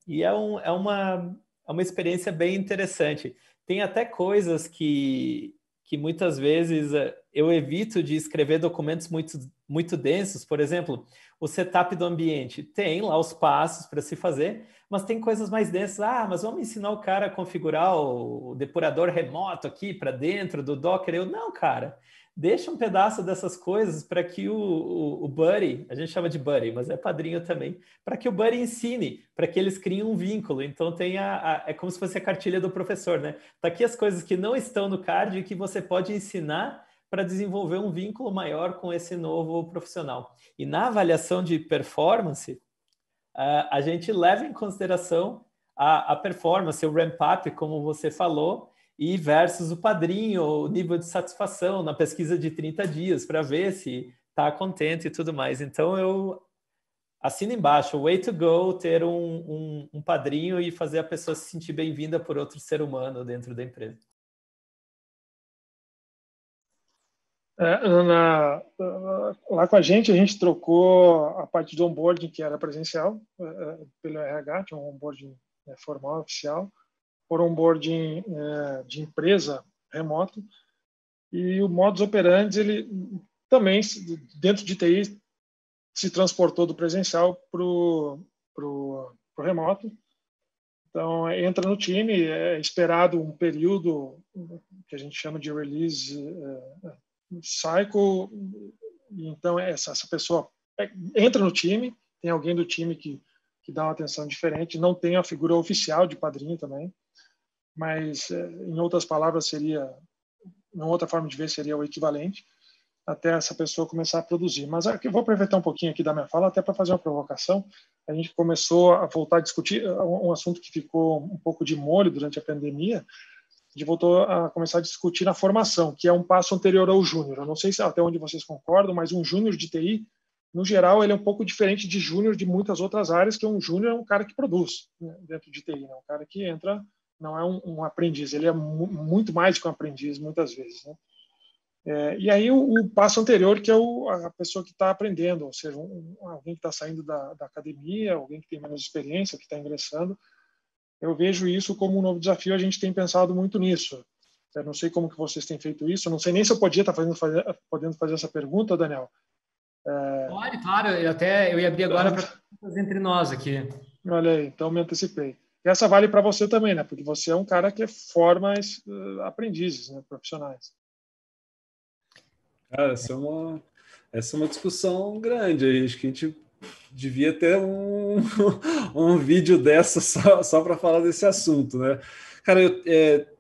E é uma experiência bem interessante. Tem até coisas que muitas vezes eu evito de escrever documentos muito densos. Por exemplo, o setup do ambiente. Tem lá os passos para se fazer, mas tem coisas mais densas. Mas vamos ensinar o cara a configurar o depurador remoto aqui para dentro do Docker. Não, cara. Deixa um pedaço dessas coisas para que o buddy, a gente chama de buddy, mas é padrinho também, para que o buddy ensine, para que eles criem um vínculo. Então é como se fosse a cartilha do professor, né? Tá aqui as coisas que não estão no card e que você pode ensinar para desenvolver um vínculo maior com esse novo profissional. E na avaliação de performance, a gente leva em consideração a performance, o ramp-up, como você falou, e versus o padrinho, o nível de satisfação na pesquisa de 30 dias, para ver se está contente e tudo mais. Então, assina embaixo, way to go, ter um padrinho e fazer a pessoa se sentir bem-vinda por outro ser humano dentro da empresa. Lá com a gente trocou a parte do onboarding, que era presencial, pelo RH, tinha um onboarding formal, oficial, por onboarding de empresa remoto, e o modus operandi, ele também, dentro de TI, se transportou do presencial para o remoto. Então, entra no time, é esperado um período que a gente chama de release cycle. Então, essa pessoa entra no time, tem alguém do time que dá uma atenção diferente, não tem a figura oficial de padrinho também, mas, em outras palavras, uma outra forma de ver seria o equivalente, até essa pessoa começar a produzir. Mas eu vou aproveitar um pouquinho aqui da minha fala, até para fazer uma provocação. A gente começou a voltar a discutir um assunto que ficou um pouco de molho durante a pandemia. A gente voltou a começar a discutir na formação, que é um passo anterior ao júnior. Eu não sei até onde vocês concordam, mas um júnior de TI, no geral, ele é um pouco diferente de júnior de muitas outras áreas, que um júnior é um cara que produz, né, dentro de TI, né? Um cara que entra, não é um aprendiz, ele é muito mais do que um aprendiz, muitas vezes, né? E aí o passo anterior, que é a pessoa que está aprendendo, ou seja, alguém que está saindo da academia, alguém que tem menos experiência, que está ingressando. Eu vejo isso como um novo desafio, a gente tem pensado muito nisso. Eu não sei como que vocês têm feito isso, eu não sei nem se eu podia estar podendo fazer essa pergunta, Daniel. Pode, claro, eu ia abrir agora para fazer entre nós aqui. Olha aí, então me antecipei. E essa vale para você também, né? Porque você é um cara que forma aprendizes, né? Profissionais. Cara, essa é uma discussão grande. Acho que a gente devia ter um vídeo dessa só para falar desse assunto, né? Cara,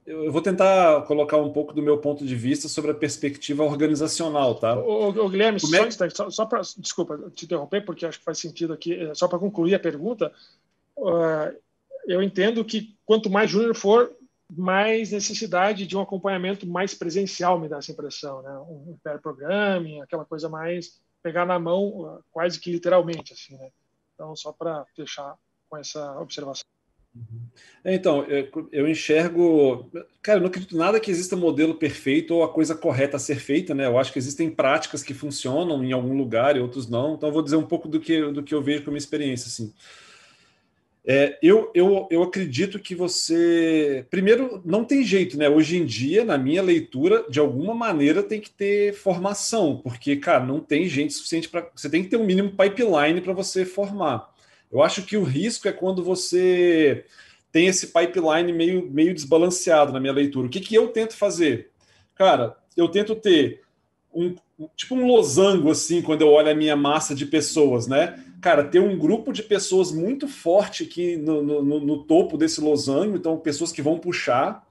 eu vou tentar colocar um pouco do meu ponto de vista sobre a perspectiva organizacional, tá? Guilherme, só para, desculpa te interromper, porque acho que faz sentido aqui, só para concluir a pergunta, eu entendo que quanto mais júnior for, mais necessidade de um acompanhamento mais presencial, me dá essa impressão, né? Um pair programming, aquela coisa mais pegar na mão, quase que literalmente, assim, né? Então, só para fechar com essa observação. Então, eu enxergo... Cara, eu não acredito nada que exista modelo perfeito ou a coisa correta a ser feita, né? Eu acho que existem práticas que funcionam em algum lugar e outros não. Então, eu vou dizer um pouco do que eu vejo como experiência, assim. Eu acredito que você... Primeiro, não tem jeito, né? Hoje em dia, na minha leitura, de alguma maneira tem que ter formação, porque, cara, não tem gente suficiente para... Você tem que ter um mínimo pipeline para você formar. Eu acho que o risco é quando você tem esse pipeline meio desbalanceado na minha leitura. O que eu tento fazer? Cara, eu tento ter tipo um losango, assim, quando eu olho a minha massa de pessoas, né? Cara, ter um grupo de pessoas muito forte aqui no topo desse losango, então pessoas que vão puxar.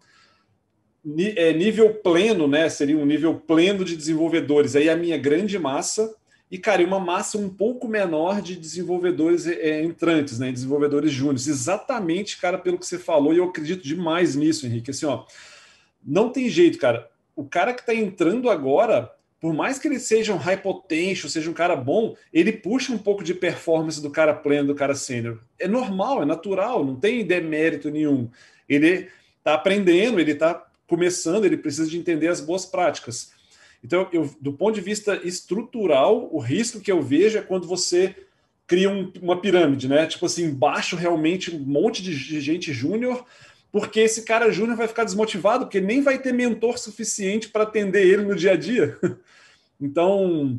Nível pleno, né? Seria um nível pleno de desenvolvedores. Aí a minha grande massa. E, cara, uma massa um pouco menor de desenvolvedores entrantes, né? Desenvolvedores júniores. Exatamente, cara, pelo que você falou, e eu acredito demais nisso, Henrique. Assim, ó, não tem jeito, cara. O cara que está entrando agora, por mais que ele seja um high potential, seja um cara bom, ele puxa um pouco de performance do cara pleno, do cara sênior. É normal, é natural, não tem demérito nenhum. Ele está aprendendo, ele está começando, ele precisa de entender as boas práticas. Então, do ponto de vista estrutural, o risco que eu vejo é quando você cria uma pirâmide, né? Tipo assim, embaixo realmente um monte de gente júnior, porque esse cara júnior vai ficar desmotivado, porque nem vai ter mentor suficiente para atender ele no dia a dia. Então,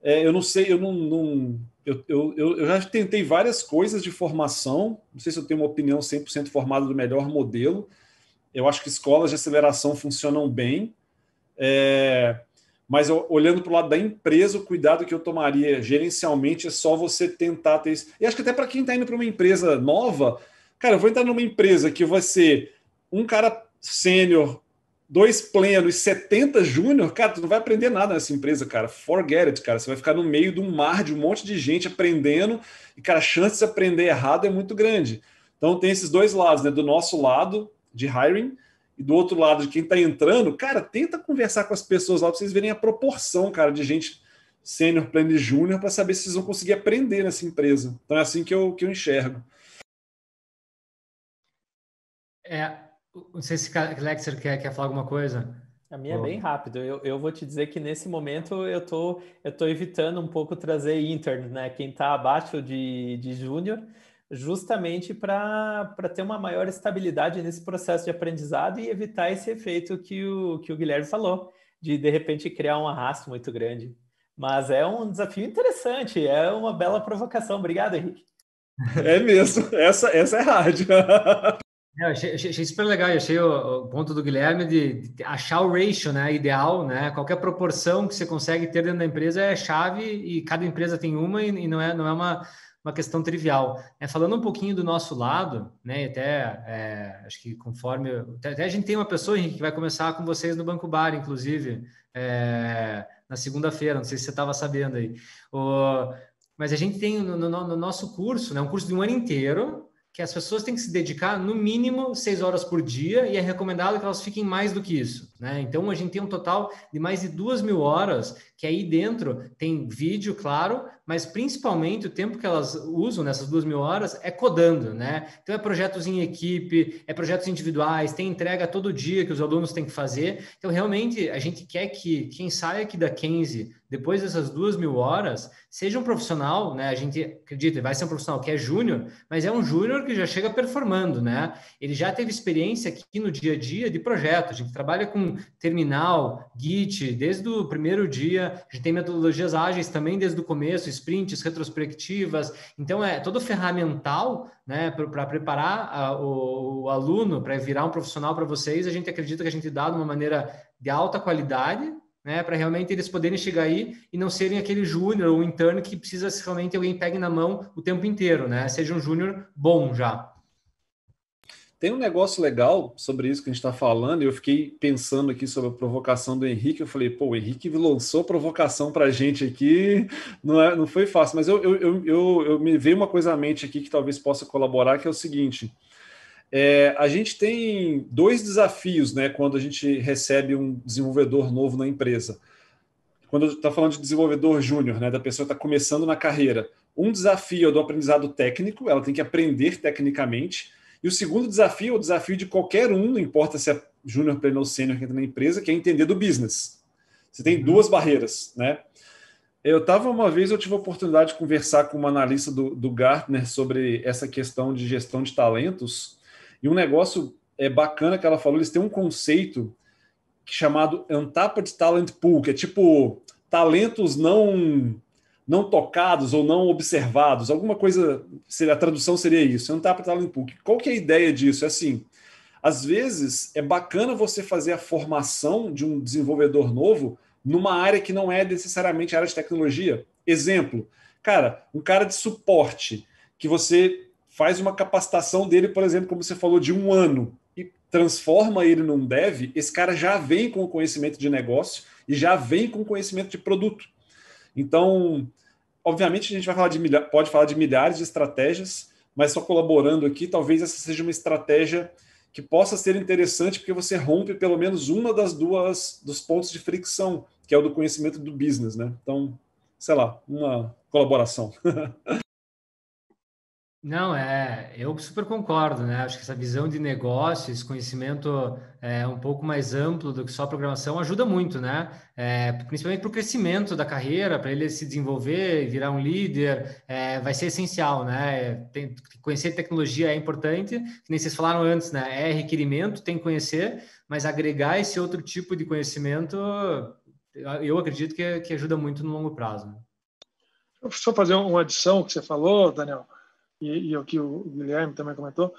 eu não sei, eu já tentei várias coisas de formação, não sei se eu tenho uma opinião 100% formada do melhor modelo. Eu acho que escolas de aceleração funcionam bem, mas olhando para o lado da empresa, o cuidado que eu tomaria gerencialmente é só você tentar ter isso. E acho que até para quem está indo para uma empresa nova, cara, eu vou entrar numa empresa que vai ser um cara sênior, 2 plenos e 70 júnior, cara, tu não vai aprender nada nessa empresa, cara. Forget it, cara. Você vai ficar no meio de um mar de um monte de gente aprendendo e, cara, a chance de aprender errado é muito grande. Então tem esses dois lados, né? Do nosso lado de hiring e do outro lado de quem está entrando, cara, tenta conversar com as pessoas lá para vocês verem a proporção, cara, de gente sênior, pleno e júnior para saber se vocês vão conseguir aprender nessa empresa. Então é assim que eu enxergo. Não sei se o Lexer quer falar alguma coisa. A minha é bem rápido. Eu vou te dizer que nesse momento eu tô evitando um pouco trazer intern, né? Quem está abaixo de júnior, justamente para ter uma maior estabilidade nesse processo de aprendizado e evitar esse efeito que o Guilherme falou, de repente criar um arrasto muito grande. Mas é um desafio interessante, é uma bela provocação. Obrigado, Henrique. É mesmo, essa é hard. Achei super legal, eu achei o ponto do Guilherme de achar o ratio, né, ideal, né, qualquer proporção que você consegue ter dentro da empresa é chave e cada empresa tem uma e não é uma questão trivial. Falando um pouquinho do nosso lado, né, acho que conforme... Até a gente tem uma pessoa, Henrique, que vai começar com vocês no Banco Bar, inclusive, na segunda-feira, não sei se você estava sabendo aí. Mas a gente tem no nosso curso, né, um curso de um ano inteiro, que as pessoas têm que se dedicar no mínimo 6 horas por dia e é recomendado que elas fiquem mais do que isso, né? Então, a gente tem um total de mais de 2.000 horas, que aí dentro tem vídeo, claro, mas principalmente o tempo que elas usam nessas 2.000 horas é codando, né? Então, é projetos em equipe, é projetos individuais, tem entrega todo dia que os alunos têm que fazer. Então, realmente, a gente quer que quem sai aqui da Kenzie, depois dessas 2.000 horas, seja um profissional, né? A gente acredita, vai ser um profissional que é júnior, mas é um júnior que já chega performando, né? Ele já teve experiência aqui no dia a dia de projeto. A gente trabalha com terminal, Git, desde o primeiro dia. A gente tem metodologias ágeis também desde o começo, sprints, retrospectivas. Então, é todo ferramental, né, para preparar o aluno para virar um profissional para vocês. A gente acredita que a gente dá de uma maneira de alta qualidade, né, para realmente eles poderem chegar aí e não serem aquele júnior ou interno que precisa realmente alguém pegue na mão o tempo inteiro, né? Seja um júnior bom já. Tem um negócio legal sobre isso que a gente está falando, e eu fiquei pensando aqui sobre a provocação do Henrique. Eu falei, pô, o Henrique lançou provocação para a gente aqui, não foi fácil, mas eu me veio uma coisa à mente aqui que talvez possa colaborar, que é o seguinte. A gente tem 2 desafios, né, quando a gente recebe um desenvolvedor novo na empresa. Quando está falando de desenvolvedor júnior, né, da pessoa que está começando na carreira, um desafio é do aprendizado técnico, ela tem que aprender tecnicamente, e o segundo desafio é o desafio de qualquer um, não importa se é júnior, pleno ou sênior que entra na empresa, que é entender do business. Você tem 2 barreiras, né? Eu tive a oportunidade de conversar com uma analista do Gartner sobre essa questão de gestão de talentos, e um negócio bacana que ela falou, eles têm um conceito chamado Untapped Talent Pool, que é tipo talentos não tocados ou não observados, alguma coisa, a tradução seria isso, Untapped Talent Pool. Qual que é a ideia disso? É assim, às vezes é bacana você fazer a formação de um desenvolvedor novo numa área que não é necessariamente área de tecnologia. Exemplo, um cara de suporte, que você faz uma capacitação dele, por exemplo, como você falou, de 1 ano, e transforma ele num dev, esse cara já vem com conhecimento de negócio e já vem com conhecimento de produto. Então, obviamente, a gente pode falar de milhares de estratégias, mas só colaborando aqui, talvez essa seja uma estratégia que possa ser interessante, porque você rompe pelo menos uma dos pontos de fricção, que é o do conhecimento do business, né? Então, sei lá, uma colaboração. Não, eu super concordo, né? Acho que essa visão de negócio, esse conhecimento um pouco mais amplo do que só programação ajuda muito, né? Principalmente para o crescimento da carreira, para ele se desenvolver e virar um líder, vai ser essencial, né? Conhecer tecnologia é importante, que nem vocês falaram antes, né? É requerimento, tem que conhecer, mas agregar esse outro tipo de conhecimento, eu acredito que ajuda muito no longo prazo. Né? Eu só fazer uma adição que você falou, Daniel, e o que o Guilherme também comentou.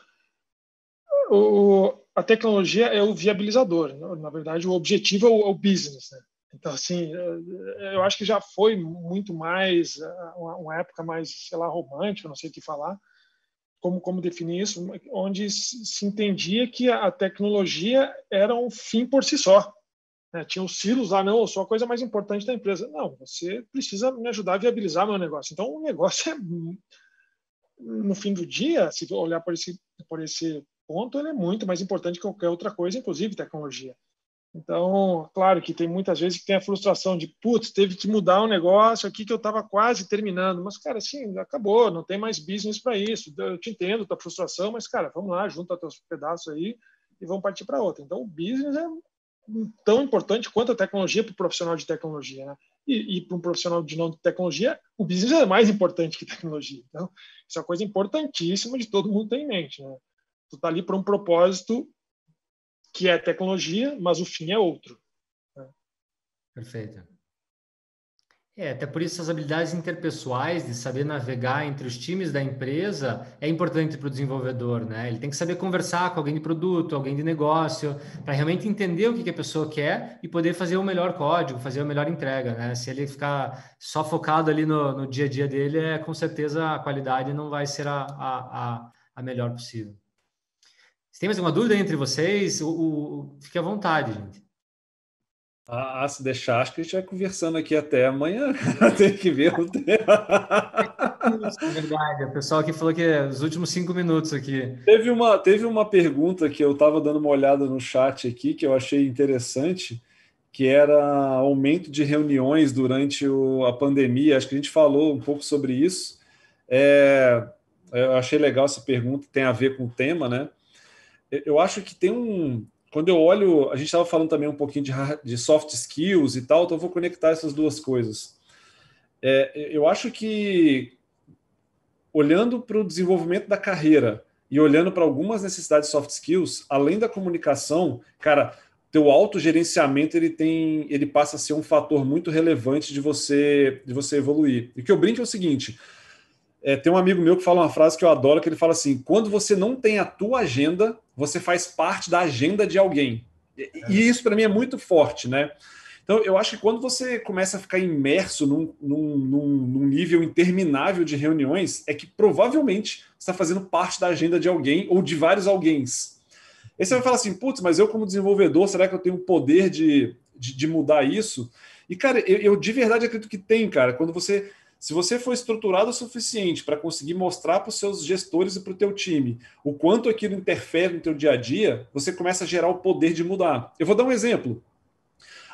A tecnologia é o viabilizador. Na verdade, o objetivo é o business. Né? Então, assim, eu acho que já foi muito mais uma época mais, sei lá, romântica, não sei o que falar, como definir isso, onde se entendia que a tecnologia era um fim por si só. Né? Tinha os silos lá, não, eu sou a coisa mais importante da empresa. Não, você precisa me ajudar a viabilizar meu negócio. Então, o negócio é... No fim do dia, se olhar por esse ponto, ele é muito mais importante que qualquer outra coisa, inclusive tecnologia. Então, claro que tem muitas vezes que tem a frustração de, putz, teve que mudar um negócio aqui que eu estava quase terminando. Mas, cara, assim, acabou, não tem mais business para isso. Eu te entendo, tua frustração, mas, cara, vamos lá, junta teus pedaços aí e vamos partir para outra. Então, o business é tão importante quanto a tecnologia para o profissional de tecnologia, né? E para um profissional de não tecnologia, o business é mais importante que tecnologia. Então, isso é uma coisa importantíssima de todo mundo ter em mente, né? Tu tá ali para um propósito que é tecnologia, mas o fim é outro. Né? Perfeito. Até por isso as habilidades interpessoais de saber navegar entre os times da empresa é importante para o desenvolvedor, né? Ele tem que saber conversar com alguém de produto, alguém de negócio, para realmente entender o que a pessoa quer e poder fazer o melhor código, fazer a melhor entrega, né? Se ele ficar só focado ali no dia a dia dele, com certeza a qualidade não vai ser a melhor possível. Se tem mais alguma dúvida entre vocês, fique à vontade, gente. Se deixar, acho que a gente vai conversando aqui até amanhã. Tem que ver o tempo. É verdade, o pessoal aqui falou que é os últimos 5 minutos aqui. Teve uma pergunta que eu estava dando uma olhada no chat aqui, que eu achei interessante, que era aumento de reuniões durante a pandemia. Acho que a gente falou um pouco sobre isso. Eu achei legal essa pergunta, tem a ver com o tema, né? Eu acho que tem quando eu olho, a gente estava falando também um pouquinho de soft skills e tal, então eu vou conectar essas duas coisas. Eu acho que, olhando para o desenvolvimento da carreira e olhando para algumas necessidades de soft skills, além da comunicação, cara, teu autogerenciamento ele passa a ser um fator muito relevante de você evoluir. E o que eu brinco é o seguinte, tem um amigo meu que fala uma frase que eu adoro, que ele fala assim, quando você não tem a tua agenda, você faz parte da agenda de alguém. E isso para mim é muito forte, né? Então eu acho que quando você começa a ficar imerso num nível interminável de reuniões, é que provavelmente você está fazendo parte da agenda de alguém ou de vários alguéms. Aí você vai falar assim, putz, mas eu como desenvolvedor, será que eu tenho o poder de mudar isso? E cara, eu de verdade acredito que tem, cara. Se você for estruturado o suficiente para conseguir mostrar para os seus gestores e para o teu time o quanto aquilo interfere no teu dia a dia, você começa a gerar o poder de mudar. Eu vou dar um exemplo.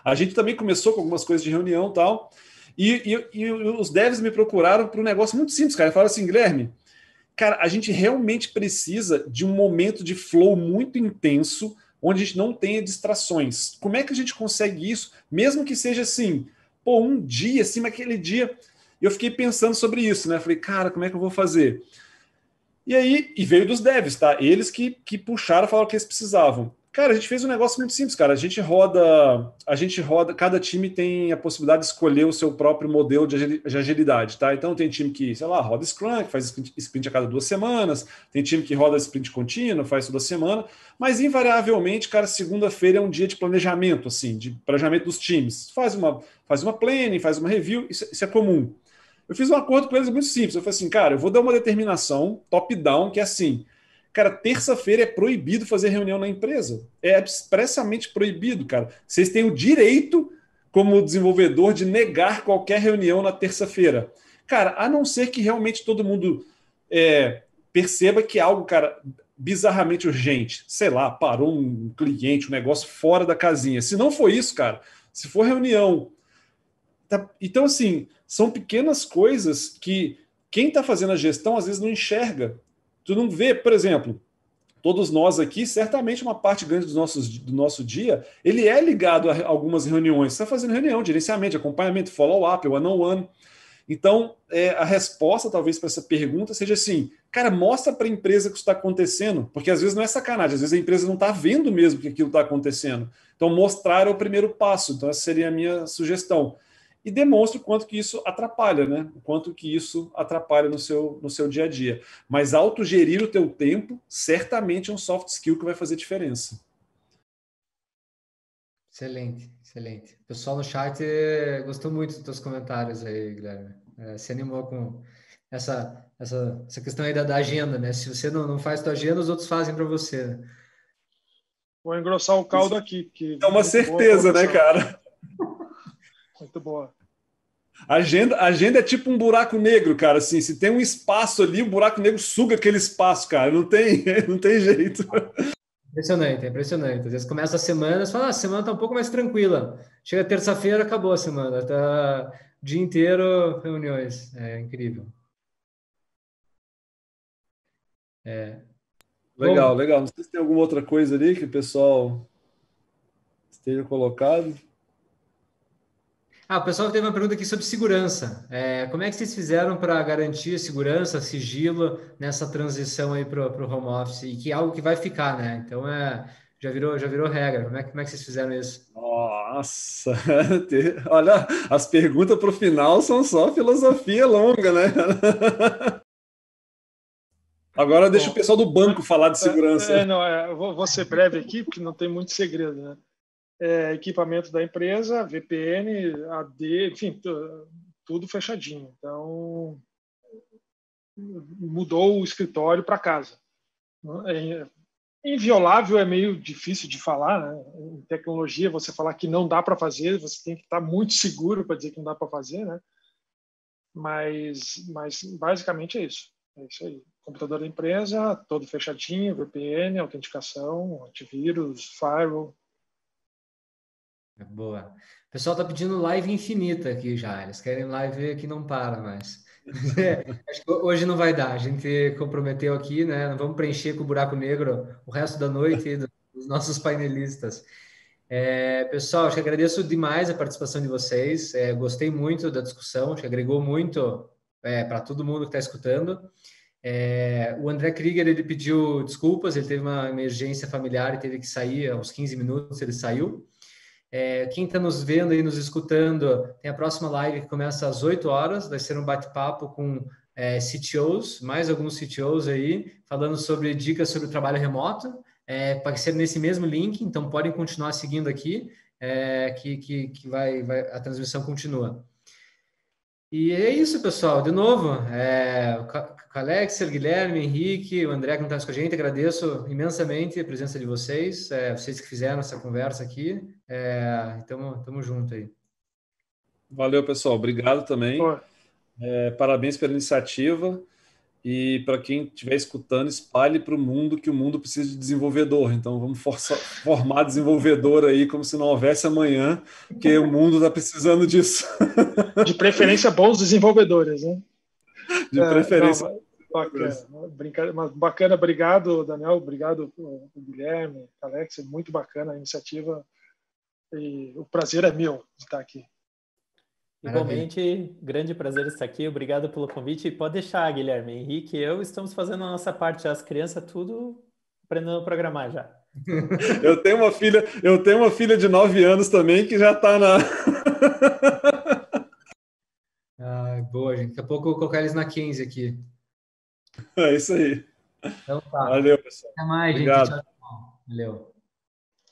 A gente também começou com algumas coisas de reunião e tal, e os devs me procuraram para um negócio muito simples, cara. Falaram assim, Guilherme, cara, a gente realmente precisa de um momento de flow muito intenso, onde a gente não tenha distrações. Como é que a gente consegue isso, mesmo que seja assim, um dia, assim, mas aquele dia... Eu fiquei pensando sobre isso, né? Falei, cara, como é que eu vou fazer? E veio dos devs, tá? Eles que puxaram, falaram que eles precisavam. Cara, a gente fez um negócio muito simples, cara. A gente roda, cada time tem a possibilidade de escolher o seu próprio modelo de agilidade, tá? Então tem time que, sei lá, roda Scrum, que faz sprint a cada 2 semanas, tem time que roda sprint contínuo, faz toda semana, mas invariavelmente, cara, segunda-feira é um dia de planejamento, assim, de planejamento dos times. Faz uma planning, faz uma review, isso é comum. Eu fiz um acordo com eles muito simples. Eu falei assim, cara, eu vou dar uma determinação top-down que é assim, cara, terça-feira é proibido fazer reunião na empresa. É expressamente proibido, cara. Vocês têm o direito, como desenvolvedor, de negar qualquer reunião na terça-feira. Cara, a não ser que realmente todo mundo perceba que é algo, cara, bizarramente urgente. Sei lá, parou um cliente, um negócio fora da casinha. Se não for isso, cara, se for reunião... Então, assim, são pequenas coisas que quem está fazendo a gestão às vezes não enxerga. Tu não vê, por exemplo, todos nós aqui, certamente uma parte grande do nosso dia, ele é ligado a algumas reuniões. Você está fazendo reunião, gerenciamento, acompanhamento, follow-up, one-on-one. Então, a resposta talvez para essa pergunta seja assim, cara, mostra para a empresa que isso está acontecendo, porque às vezes não é sacanagem, às vezes a empresa não está vendo mesmo que aquilo está acontecendo. Então, mostrar é o primeiro passo. Então, essa seria a minha sugestão. E demonstra o quanto que isso atrapalha, né? O quanto que isso atrapalha no seu dia a dia. Mas autogerir o teu tempo certamente é um soft skill que vai fazer diferença. Excelente, excelente. O pessoal no chat gostou muito dos teus comentários aí, Guilherme. Se animou com essa questão aí da agenda, né? Se você não faz tua agenda, os outros fazem para você. Né? Vou engrossar o caldo aqui. Que é uma certeza, né, cara? Muito boa. A agenda é tipo um buraco negro, cara. Assim, se tem um espaço ali, o buraco negro suga aquele espaço, cara. Não tem jeito. Impressionante, é impressionante. Às vezes começa a semana, você fala, a semana tá um pouco mais tranquila. Chega terça-feira, acabou a semana. Tá o dia inteiro reuniões. É incrível. É. Legal, Bom, legal. Não sei se tem alguma outra coisa ali que o pessoal esteja colocado. o pessoal teve uma pergunta aqui sobre segurança. Como é que vocês fizeram para garantir segurança, sigilo nessa transição aí para o home office? E que é algo que vai ficar, né? Então, já virou regra. Como é que vocês fizeram isso? Nossa, olha, as perguntas para o final são só filosofia longa, né? Agora deixa o Bom, pessoal do banco falar de segurança. não, vou ser breve aqui, porque não tem muito segredo, né? Equipamento da empresa, VPN, AD, enfim, tudo fechadinho. Então, mudou o escritório para casa. É, inviolável é meio difícil de falar, né? Em tecnologia, você falar que não dá para fazer, você tem que estar muito seguro para dizer que não dá para fazer, né? Mas basicamente é isso. É isso aí. Computador da empresa, todo fechadinho, VPN, autenticação, antivírus, firewall. Boa. O pessoal tá pedindo live infinita aqui já. Eles querem live que não para mais. Acho que hoje não vai dar. A gente comprometeu aqui, né? Não vamos preencher com o buraco negro o resto da noite dos nossos painelistas. Pessoal, acho que agradeço demais a participação de vocês. Gostei muito da discussão, acho que agregou muito para todo mundo que está escutando. O André Krieger, ele pediu desculpas, ele teve uma emergência familiar e teve que sair aos 15 minutos, ele saiu. Quem está nos vendo e nos escutando, tem a próxima live que começa às 8 horas, vai ser um bate-papo com CTOs, mais alguns CTOs aí, falando sobre dicas sobre o trabalho remoto, vai ser nesse mesmo link, então podem continuar seguindo aqui, que a transmissão continua. E é isso, pessoal. De novo, o Alex, o Guilherme, o Henrique, o André que não está com a gente, agradeço imensamente a presença de vocês, vocês que fizeram essa conversa aqui. Tamo junto aí. Valeu, pessoal. Obrigado também. Pô, Parabéns pela iniciativa. E para quem estiver escutando, espalhe para o mundo que o mundo precisa de desenvolvedor. Então vamos formar desenvolvedor aí como se não houvesse amanhã, porque o mundo está precisando disso. de preferência, bons desenvolvedores, né? De preferência. Não, bacana, obrigado, Daniel, obrigado, Guilherme, Alex, muito bacana a iniciativa e o prazer é meu de estar aqui. Igualmente, grande prazer estar aqui, obrigado pelo convite. E pode deixar, Guilherme, Henrique e eu estamos fazendo a nossa parte, as crianças tudo aprendendo a programar já. Eu tenho uma filha de 9 anos também que já está na. Boa, gente. Daqui a pouco eu vou colocar eles na 15 aqui. É isso aí. Então tá. Valeu, pessoal. Até mais, gente. Obrigado. Tchau, tchau. Valeu.